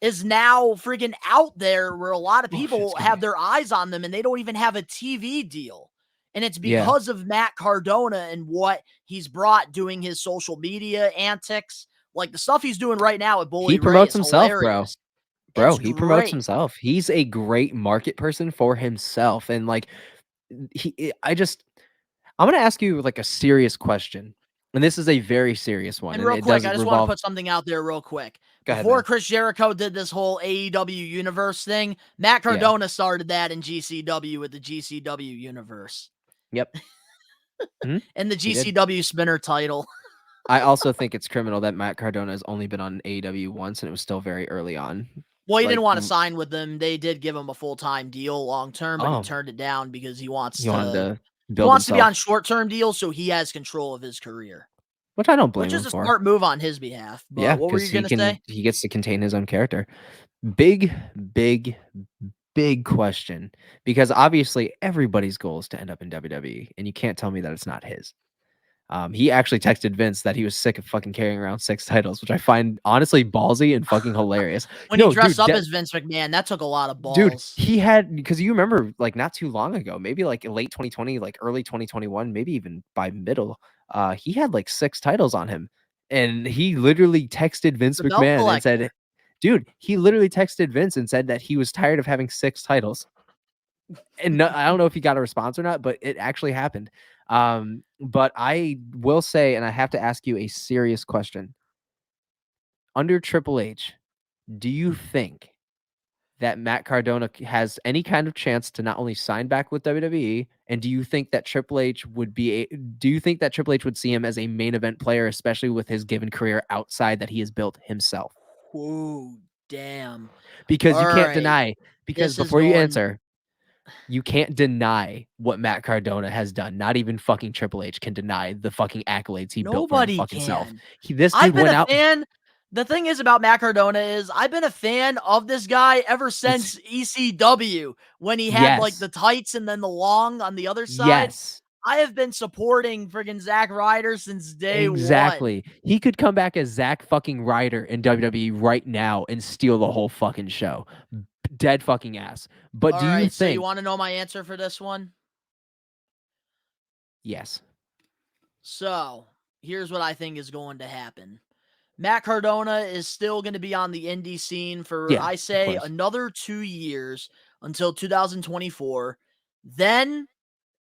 is now freaking out there where a lot of oh shit, people excuse have me. their eyes on them and they don't even have a TV deal. And it's Yeah. because of Matt Cardona and what he's brought doing his social media antics. Like the stuff he's doing right now with He Bully Ray promotes is himself, bro. hilarious. Bro, It's he promotes great. himself. He's a great market person for himself. And like I'm gonna ask you like a serious question. And this is a very serious one, And and real it quick, does I just want to revolve. put something out there real quick. Go ahead, Before man. Chris Jericho did this whole AEW universe thing, Matt Yeah. Cardona started that in GCW with the GCW universe Yep. Mhm. and the He did. GCW spinner title. I also think it's criminal that Matt Cardona has only been on AEW once, and it was still very early on. Well, he Like, didn't want to sign with them. They did give him a full-time deal long term, but he oh, turned it down because he wanted to he build wants to be on himself, short-term deals so he has control of his career, which I don't blame which him is a for. smart move on his behalf. Yeah, But what were because you going to say? he gets to contain his own character. Big, big, big question. Because obviously everybody's goal is to end up in WWE, and you can't tell me that it's not his. He actually texted Vince that he was sick of fucking carrying around 6 titles, which I find honestly ballsy and fucking hilarious. When he No, dressed dude, up as Vince McMahon, that took a lot of dude, balls. he had because you remember like not too long ago, maybe like late 2020, like early 2021, maybe even by middle, he had like 6 titles on him. And he literally texted Vince The belt McMahon and said, collector. dude, he literally texted Vince and said that he was tired of having 6 titles. And no, I don't know if he got a response or not, but it actually happened. But I will say, and I have to ask you a serious question. Under Triple H, do you think that Matt Cardona has any kind of chance to not only sign back with WWE, and do you think that Triple H would see him as a main event player, especially with his given career outside that he has built himself? Ooh, damn. Because you All can't right. deny, because This is before you going answer, you can't deny what Matt Cardona has done. Not even fucking Triple H can deny the fucking accolades he built for him nobody fucking self. can. This I've dude been went a out. fan. The thing is about Matt Cardona is I've been a fan of this guy ever It's since ECW when he had like yes, the tights and then the long on the other side. yes. I have been supporting friggin' Zack Ryder since day one. Exactly. He could come back as Zack fucking Ryder in WWE right now and steal the whole fucking show. Dead fucking ass. But All do you right, so you think? want to know my answer for this one? Yes. So here's what I think is going to happen. Matt Cardona is still going to be on the indie scene for, Yeah, I of say, course. another 2 years until 2024. Then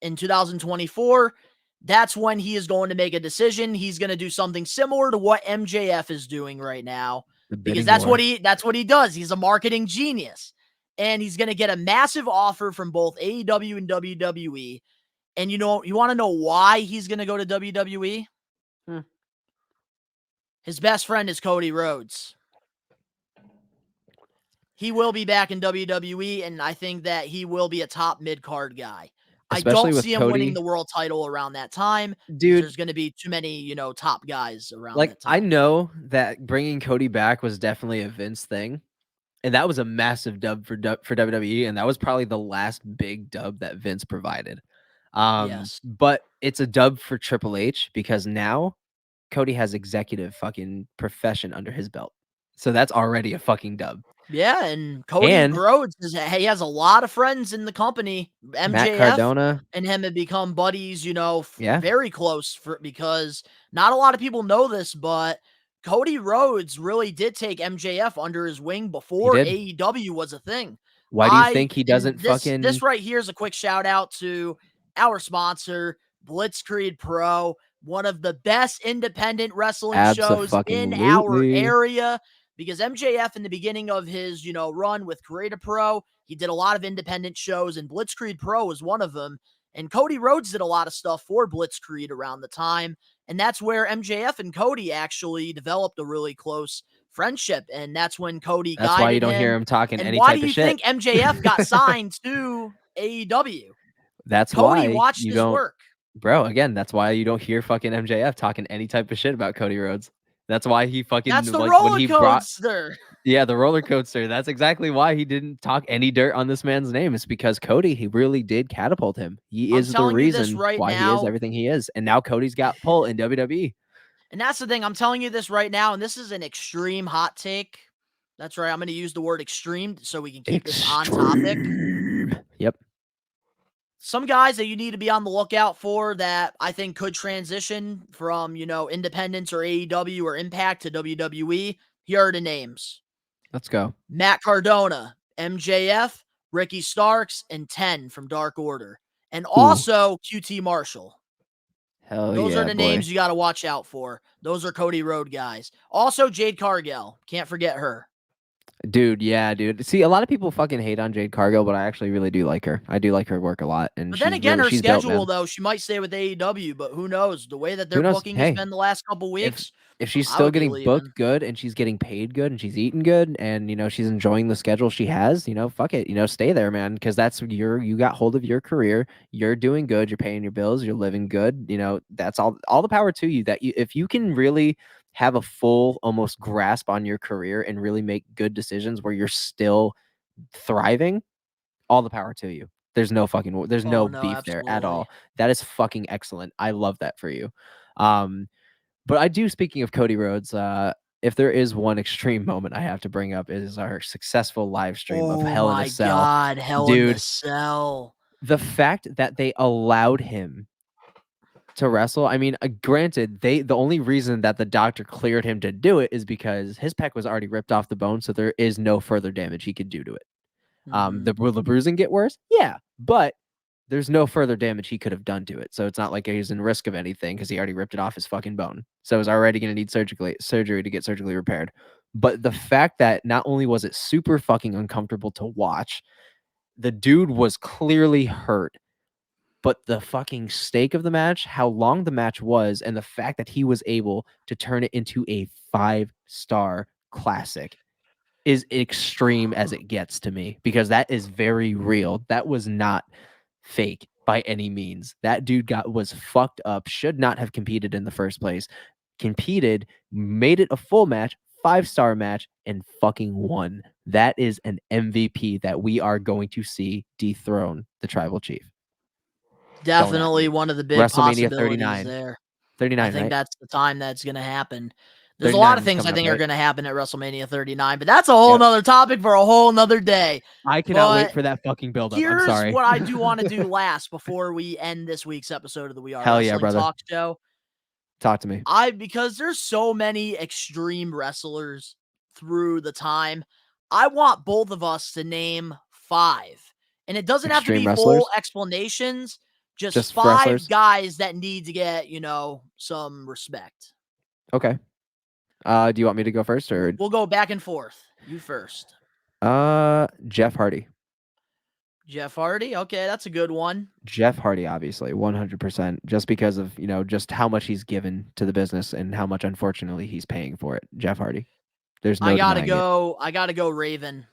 in 2024, that's when he is going to make a decision. He's going to do something similar to what MJF is doing right now The because bidding that's what war. he does. He's a marketing genius. And he's going to get a massive offer from both AEW and WWE. And you want to know why he's going to go to WWE? Hmm. His best friend is Cody Rhodes. He will be back in WWE, and I think that he will be a top mid-card guy. I Especially don't with see him winning the Cody. world title around that time because Dude, there's going to be too many, top guys around like that I time. know that bringing Cody back was definitely a Vince thing. And that was a massive dub for WWE, and that was probably the last big dub that Vince provided. Yes. But it's a dub for Triple H because now Cody has executive fucking profession under his belt. So that's already a fucking dub. Yeah, and Cody And Rhodes he has a lot of friends in the company. Matt MJF Cardona. and him have become buddies, Yeah. very close because not a lot of people know this, but Cody Rhodes really did take MJF under his wing He before did. AEW was a thing. Why do you think he And doesn't this fucking right here is a quick shout out to our sponsor, Blitzkrieg Pro, one of the best independent wrestling shows in our Abso-fucking-lutely. area. Because MJF, in the beginning of his, run with Creator Pro, he did a lot of independent shows, and Blitzkrieg Pro was one of them. And Cody Rhodes did a lot of stuff for Blitzkrieg around the time. And that's where MJF and Cody actually developed a really close friendship. And that's when Cody That's why you guided don't hear him. him talking And any why type do of you shit. think MJF got signed to AEW? That's Cody why watched you his don't, work. bro. Again, that's why you don't hear fucking MJF talking any type of shit about Cody Rhodes. That's why he fucking That's the like when roller he brought coaster. yeah the roller coaster. That's exactly why he didn't talk any dirt on this man's name. It's because Cody, he really did catapult him. He I'm is the telling you this reason right why he is now. everything he is. And now Cody's got pull in WWE. And that's the thing. I'm telling you this right now, and this is an extreme hot take. That's right. I'm going to use the word extreme so we can keep this on topic. Yep. Some guys that you need to be on the lookout for that I think could transition from, independence or AEW or Impact to WWE. Here are the names. Let's go. Matt Cardona, MJF, Ricky Starks, and 10 from Dark Order. And also QT Marshall. Hell Those yeah, are the boy. names you got to watch out for. Those are Cody Rhodes guys. Also, Jade Cargill. Can't forget her. Dude, yeah, dude. See, a lot of people fucking hate on Jade Cargill, but I actually really do like her. I do like her work a lot. And But then again, her she's dope, schedule, man. though, she might stay with AEW, but who knows? The way that their Who knows? booking Hey, has been the last couple weeks. If she's I still would be getting leaving. booked good and she's getting paid good and she's eating good and she's enjoying the schedule she has, fuck it, stay there, man, because that's you got hold of your career, you're doing good, you're paying your bills, you're living good, that's all the power to you. If you can really have a full almost grasp on your career and really make good decisions where you're still thriving, all the power to you. There's no beef there at all. That is fucking excellent. I love that for you. But I do, speaking of Cody Rhodes, if there is one extreme moment I have to bring up, is our successful live stream of Hell in a Cell. Oh my God, Hell in a Cell. The fact that they allowed him to wrestle, I mean, granted, the only reason that the doctor cleared him to do it is because his pec was already ripped off the bone, so there is no further damage he could do to it. Will the bruising get worse? Yeah, but there's no further damage he could have done to it. So it's not like he's in risk of anything because he already ripped it off his fucking bone. So he's already going to need surgery to get surgically repaired. But the fact that not only was it super fucking uncomfortable to watch, the dude was clearly hurt. But the fucking stake of the match, how long the match was, and the fact that he was able to turn it into a 5-star classic is extreme as it gets to me, because that is very real. That was not fake by any means. That dude was fucked up, should not have competed in the first place, competed, made it a full match, 5-star match, and fucking won. That is an MVP that we are going to see dethrone the Tribal Chief. Definitely one of the big WrestleMania possibilities 39. there. 39, I think right? that's the time that's going to happen. There's a lot of things I think are going to happen at WrestleMania 39, but that's a whole nother topic for a whole nother day. I cannot wait for that fucking build-up. I'm sorry. Here's what I do want to do last before we end this week's episode of the We Are Hell Wrestling yeah, brother. Talk Show. Talk to me. Because there's so many extreme wrestlers through the time, I want both of us to name 5. And it doesn't have to be full explanations, just 5 wrestlers? guys that need to get, some respect. Okay. Do you want me to go first, or we'll go back and forth? You first. Jeff Hardy. Jeff Hardy? Okay, that's a good one. Jeff Hardy, obviously, 100%, just because of, just how much he's given to the business and how much, unfortunately, he's paying for it. Jeff Hardy. There's no denying it. I gotta go Raven.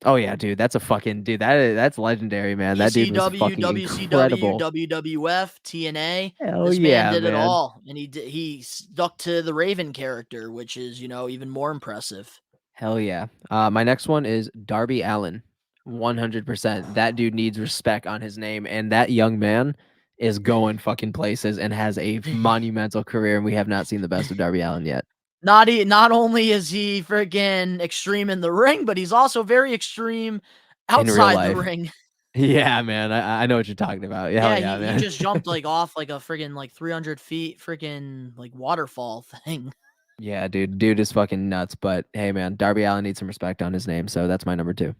Oh yeah, dude, that's a fucking dude. That's legendary, man. That dude was fucking incredible. WWF, TNA. Hell this yeah, man did man. it all, and he stuck to the Raven character, which is even more impressive. Hell yeah. My next one is Darby Allin. 100%. That dude needs respect on his name, and that young man is going fucking places and has a monumental career, and we have not seen the best of Darby Allin yet. Not only is he freaking extreme in the ring, but he's also very extreme In real outside the life. ring. Yeah, man. I know what you're talking about. Hell Yeah, yeah, he man. just jumped like off like a friggin' like 300 feet freaking like waterfall thing. Yeah, dude is fucking nuts. But hey, man, Darby Allin needs some respect on his name, so that's my number 2.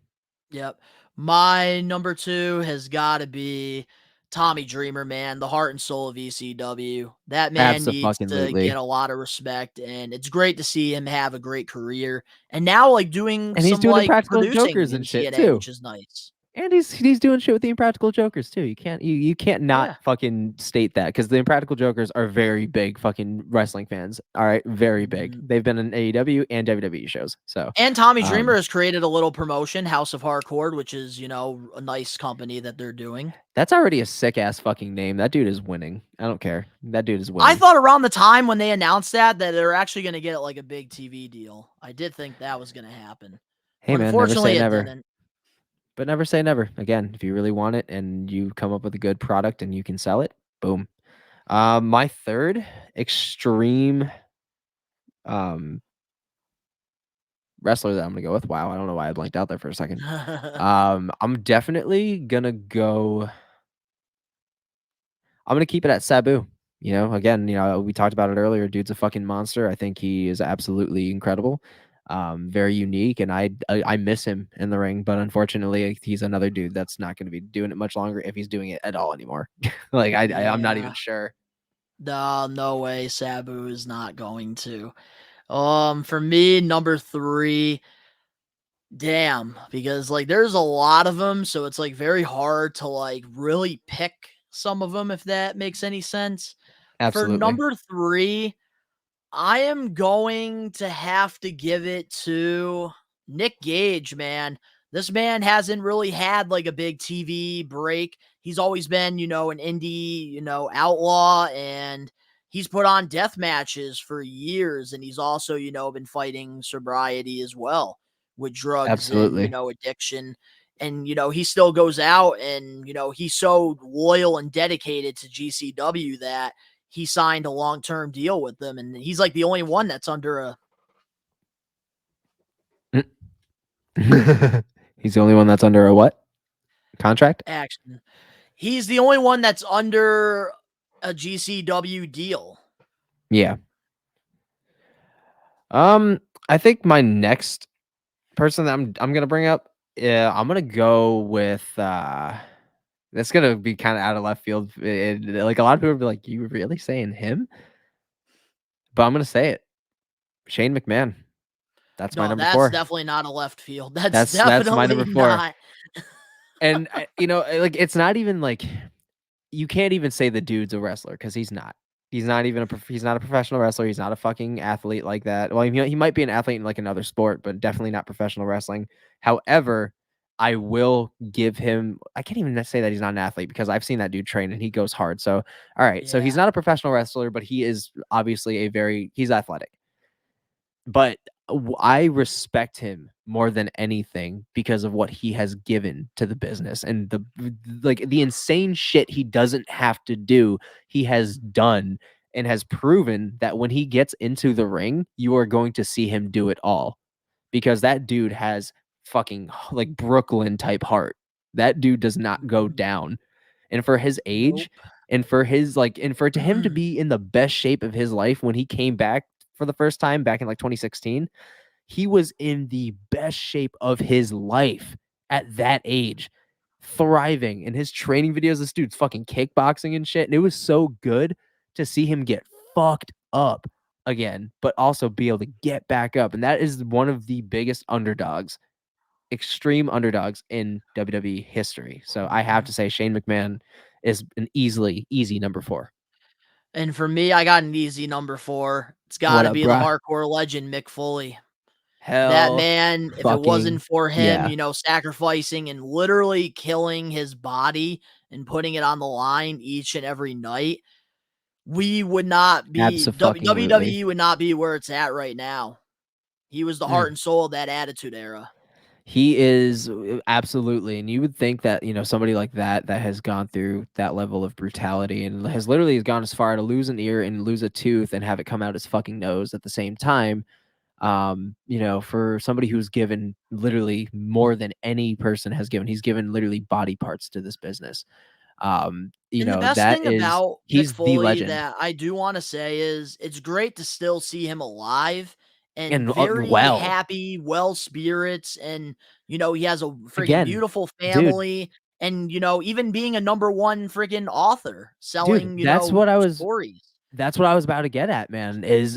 Yep. My number 2 has got to be Tommy Dreamer, man, the heart and soul of ECW. That man needs to get Absolutely. a lot of respect, and it's great to see him have a great career. And now, like, doing And he's some, doing like, Impractical producing Jokers in and shit TNA, too. which is nice. And he's doing shit with the Impractical Jokers too. You can't not Yeah. fucking state that because the Impractical Jokers are very big fucking wrestling fans. All right, very big. Mhm. They've been in AEW and WWE shows. So And Tommy Dreamer um, has created a little promotion, House of Hardcore, which is, a nice company that they're doing. that's already a sick ass fucking name. That dude is winning. I don't care. That dude is I winning. thought around the time when they announced that they're actually going to get like a big TV deal. I did think that was going to happen. Hey man, never say Unfortunately, it never. didn't. But never say never. Again, if you really want it and you come up with a good product and you can sell it, boom. My third extreme um wrestler that I'm gonna go with. Wow, I don't know why I blanked out there for a second. I'm definitely gonna go. I'm gonna keep it at Sabu. Again, we talked about it earlier. Dude's a fucking monster. I think he is absolutely incredible, very unique, and I miss him in the ring. But unfortunately, he's another dude that's not gonna be doing it much longer if he's doing it at all anymore. Like I'm not even Yeah. sure. No way Sabu is not going to. For me, number 3, damn, because like there's a lot of them, so it's like very hard to like really pick some of them if that makes any sense. For Absolutely, number 3, I am going to have to give it to Nick Gage, man. This man hasn't really had like a big TV break. He's always been, an indie, outlaw, and he's put on death matches for years. And he's also, been fighting sobriety as well with drugs and, absolutely. addiction. And, he still goes out and, he's so loyal and dedicated to GCW that he signed a long-term deal with them, and he's like the only one that's under a He's the only one that's under a what contract? action. He's the only one that's under a GCW deal. Yeah. I think my next person that I'm gonna bring up, yeah, I'm gonna go with that's gonna be kind of out of left field. Like a lot of people will be like, "You really saying him?" But I'm gonna say it. Shane McMahon. That's my No, number that's 4. definitely not a left field. That's That's my definitely number 4. not. And like it's not even like you can't even say the dude's a wrestler because he's not. He's not a professional wrestler. He's not a fucking athlete like that. Well, he might be an athlete in like another sport, but definitely not professional wrestling. However, I will give him. I can't even say that he's not an athlete because I've seen that dude train and he goes hard. So, all right. So he's Yeah. not a professional wrestler, but he is obviously he's athletic. But I respect him more than anything because of what he has given to the business and the insane shit he doesn't have to do, he has done and has proven that when he gets into the ring, you are going to see him do it all because that dude has fucking like Brooklyn type heart. That dude does not go Mhm. down. And for his age Nope. and for his and for to him to be in the best shape of his life when he came back for the first time back in like 2016, he was in the best shape of his life at that age, thriving. In his training videos, this dude's fucking kickboxing and shit. And it was so good to see him get fucked up again, but also be able to get back up. And that is one of the biggest underdogs, extreme underdogs in WWE history. So I have Mhm. to say Shane McMahon is an easy number 4. And for me, I got an easy number 4. It's got What to up, be the bruh? hardcore legend Mick Foley. That Hell man, if it wasn't fucking for him, yeah. sacrificing and literally killing his body and putting it on the line each and every night, we would not be Abso-fucking-lutely. WWE would not be where it's at right now. He was the heart Mm. and soul of that Attitude Era. He is absolutely, and you would think that somebody like that has gone through that level of brutality and has literally gone as far to lose an ear and lose a tooth and have it come out his fucking nose at the same time. For somebody who's given literally more than any person has given, he's given literally body parts to this business. And the best That thing is, about Mick he's the Foley legend, that I do want to say is it's great to still see him alive and and very well, happy, well spirits. And, he has a freaking again, beautiful dude, family. And, even being a #1 freaking author dude, selling, stories. that's what I was about to get at, man, is,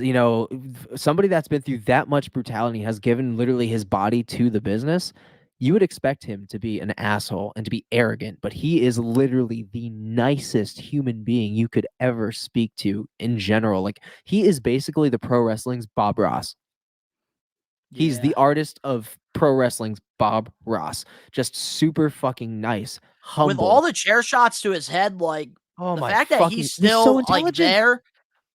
somebody that's been through that much brutality has given literally his body to the business. You would expect him to be an asshole and to be arrogant, but he is literally the nicest human being you could ever speak to in general. Like, he is basically the pro wrestling's Bob Ross. He's Yeah. the artist of pro wrestling's Bob Ross. Just super fucking nice, With all humble. the chair shots to his head, like Oh the my fact that he's he's so still like intelligent. there,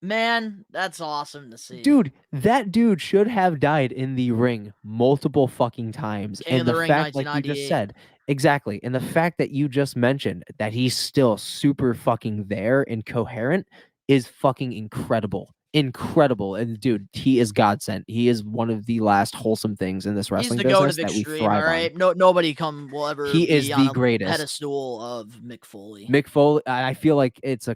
man, that's awesome to see. Dude, that dude should have died in the ring multiple fucking times. King of And the the Ring fact, like you just 1998. said, exactly. And the fact that you just mentioned that he's still super fucking there and coherent is fucking incredible. Incredible. And dude, he is God sent. He is one of the last wholesome things in this He's wrestling the goat business of that we extreme, all thrive on. right? Nobody will ever He is be on the a greatest. pedestal of Mick Foley. Mick Foley, I feel like it's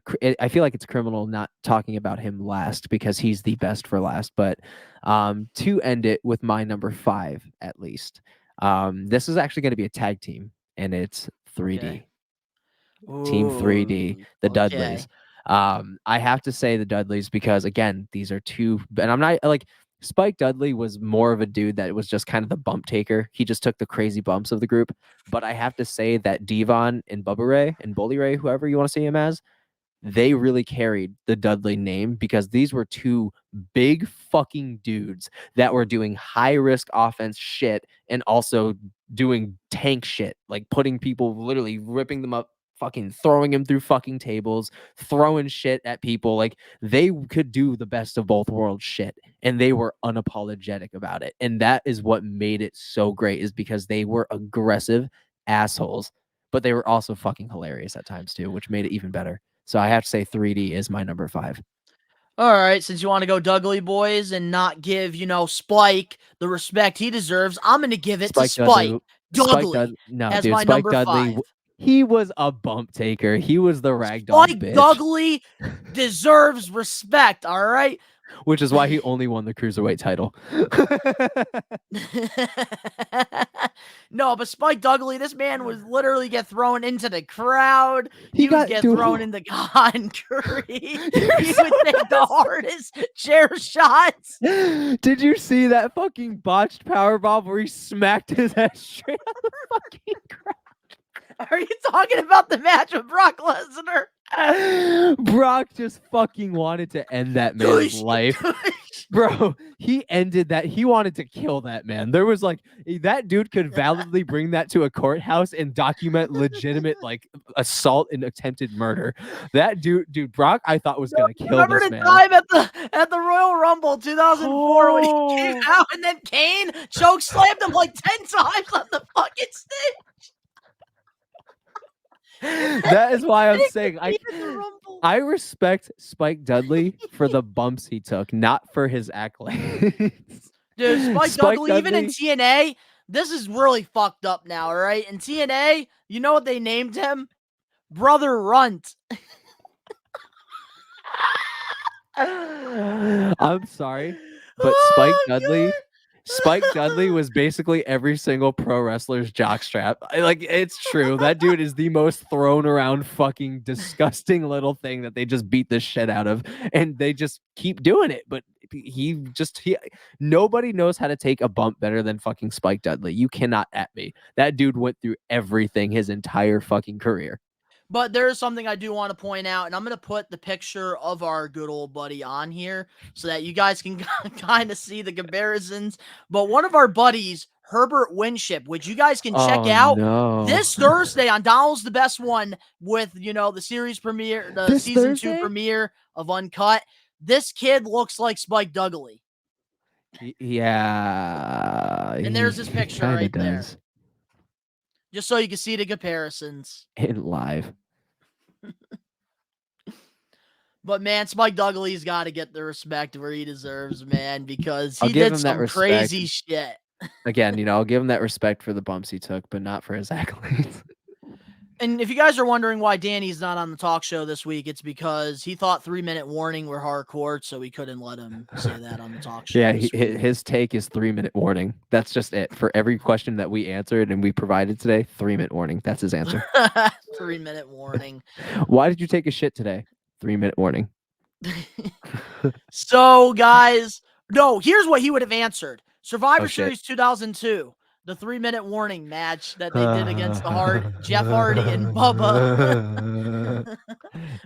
criminal not talking about him last because he's the best for last. But to end it with my number 5, at least, this is actually going to be a tag team, and it's 3D. Okay. Team 3D, Ooh, the okay. Dudleys. I have to say the Dudleys because again, these are two, and I'm not like Spike Dudley was more of a dude that was just kind of the bump taker. He just took the crazy bumps of the group. But I have to say that Devon and Bubba Ray and Bully Ray, whoever you want to see him as, they really carried the Dudley name because these were two big fucking dudes that were doing high risk offense shit and also doing tank shit, like putting people, literally ripping them up, fucking throwing them through fucking tables, throwing shit at people. Like, they could do the best of both worlds shit, and they were unapologetic about it. And that is what made it so great, is because they were aggressive assholes, but they were also fucking hilarious at times too, which made it even better. So I have to say 3D is my number 5. All right, since you want to go Dudley boys and not give, Spike the respect he deserves, I'm going to give it to Spike Dudley. Spike Dudley No, as dude. my Spike number Dudley. 5. He was a bump taker. He was the ragdoll Spike bitch, Dudley deserves respect, all right? which is why he only won the cruiserweight title. No, but Spike Dudley, this man would literally get thrown into the crowd. He Would got get dude, thrown into concrete. He so would take the hardest chair shots. Did you see that fucking botched powerbomb where he smacked his head straight on the fucking ground? Are you talking about the match with Brock Lesnar? Brock just fucking wanted to end that man's life. Bro, he ended that. He wanted to kill that man. There was like, that dude could validly bring that to a courthouse and document legitimate like assault and attempted murder. That dude, Brock, I thought was gonna kill Remember this the man. time at the Royal Rumble 2004 when he came out and then Kane choke slammed him like 10 times on the fucking stage? That is why I'm saying I respect Spike Dudley for the bumps he took, not for his accolades. Dude, Spike Dudley, even in TNA, this is really fucked up now, right? In TNA, you know what they named him? Brother Runt. I'm sorry, but Spike Dudley was basically every single pro wrestler's jockstrap. Like, it's true. That dude is the most thrown around fucking disgusting little thing that they just beat the shit out of, and they just keep doing it. But nobody knows how to take a bump better than fucking Spike Dudley. You cannot at me. That dude went through everything his entire fucking career. But there is something I do want to point out, and I'm going to put the picture of our good old buddy on here so that you guys can kind of see the comparisons. But one of our buddies, Herbert Winship, which you guys can check out this Thursday on Donald's the Best One with, the series premiere, the season 2 premiere of Uncut. This kid looks like Spike Dudley. Yeah. And there's his picture kinda right there. does. Just so you can see the comparisons. In live. But man, Spike Dudley's got to get the respect where he deserves, man, because I'll he give did him that some respect. crazy shit. Again, I'll give him that respect for the bumps he took, but not for his accolades. And if you guys are wondering why Danny's not on the talk show this week, it's because he thought 3-minute warning were hardcore, so we couldn't let him say that on the talk show. Yeah, this week. his take is 3-minute warning. That's just it. For every question that we answered and we provided today, 3-minute warning. That's his answer. 3-minute warning. Why did you take a shit today? 3-minute warning. So, guys, no, here's what he would have answered. Survivor shit. Series 2002, the 3-minute warning match that they did against the Jeff Hardy and Bubba.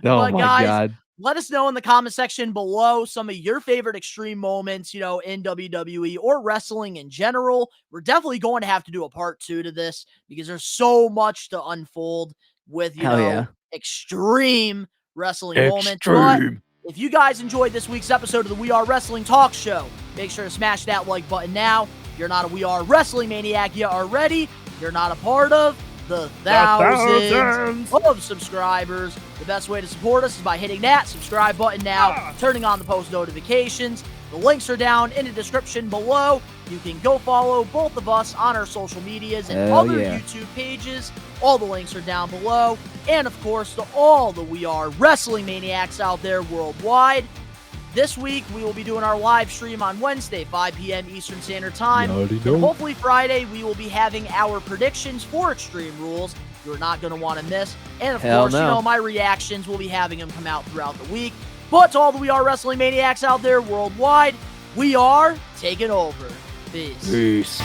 Oh But my guys, God. let us know in the comment section below some of your favorite extreme moments, in WWE or wrestling in general. We're definitely going to have to do a part 2 to this because there's so much to unfold with, extreme wrestling moments. But if you guys enjoyed this week's episode of the We Are Wrestling Talk Show, make sure to smash that like button now. If you're not a We Are Wrestling Maniac yet already, you're not a part of the thousands of subscribers. The best way to support us is by hitting that subscribe button now, turning on the post notifications. The links are down in the description below. You can go follow both of us on our social medias and other YouTube pages. All the links are down below. And of course, to all the We Are Wrestling Maniacs out there worldwide. This week, we will be doing our live stream on Wednesday, 5 p.m. Eastern Standard Time. And hopefully Friday, we will be having our predictions for Extreme Rules. You're not going to want to miss. And of course, my reactions, we'll be having them come out throughout the week. But to all the We Are Wrestling Maniacs out there worldwide, we are taking over. Peace.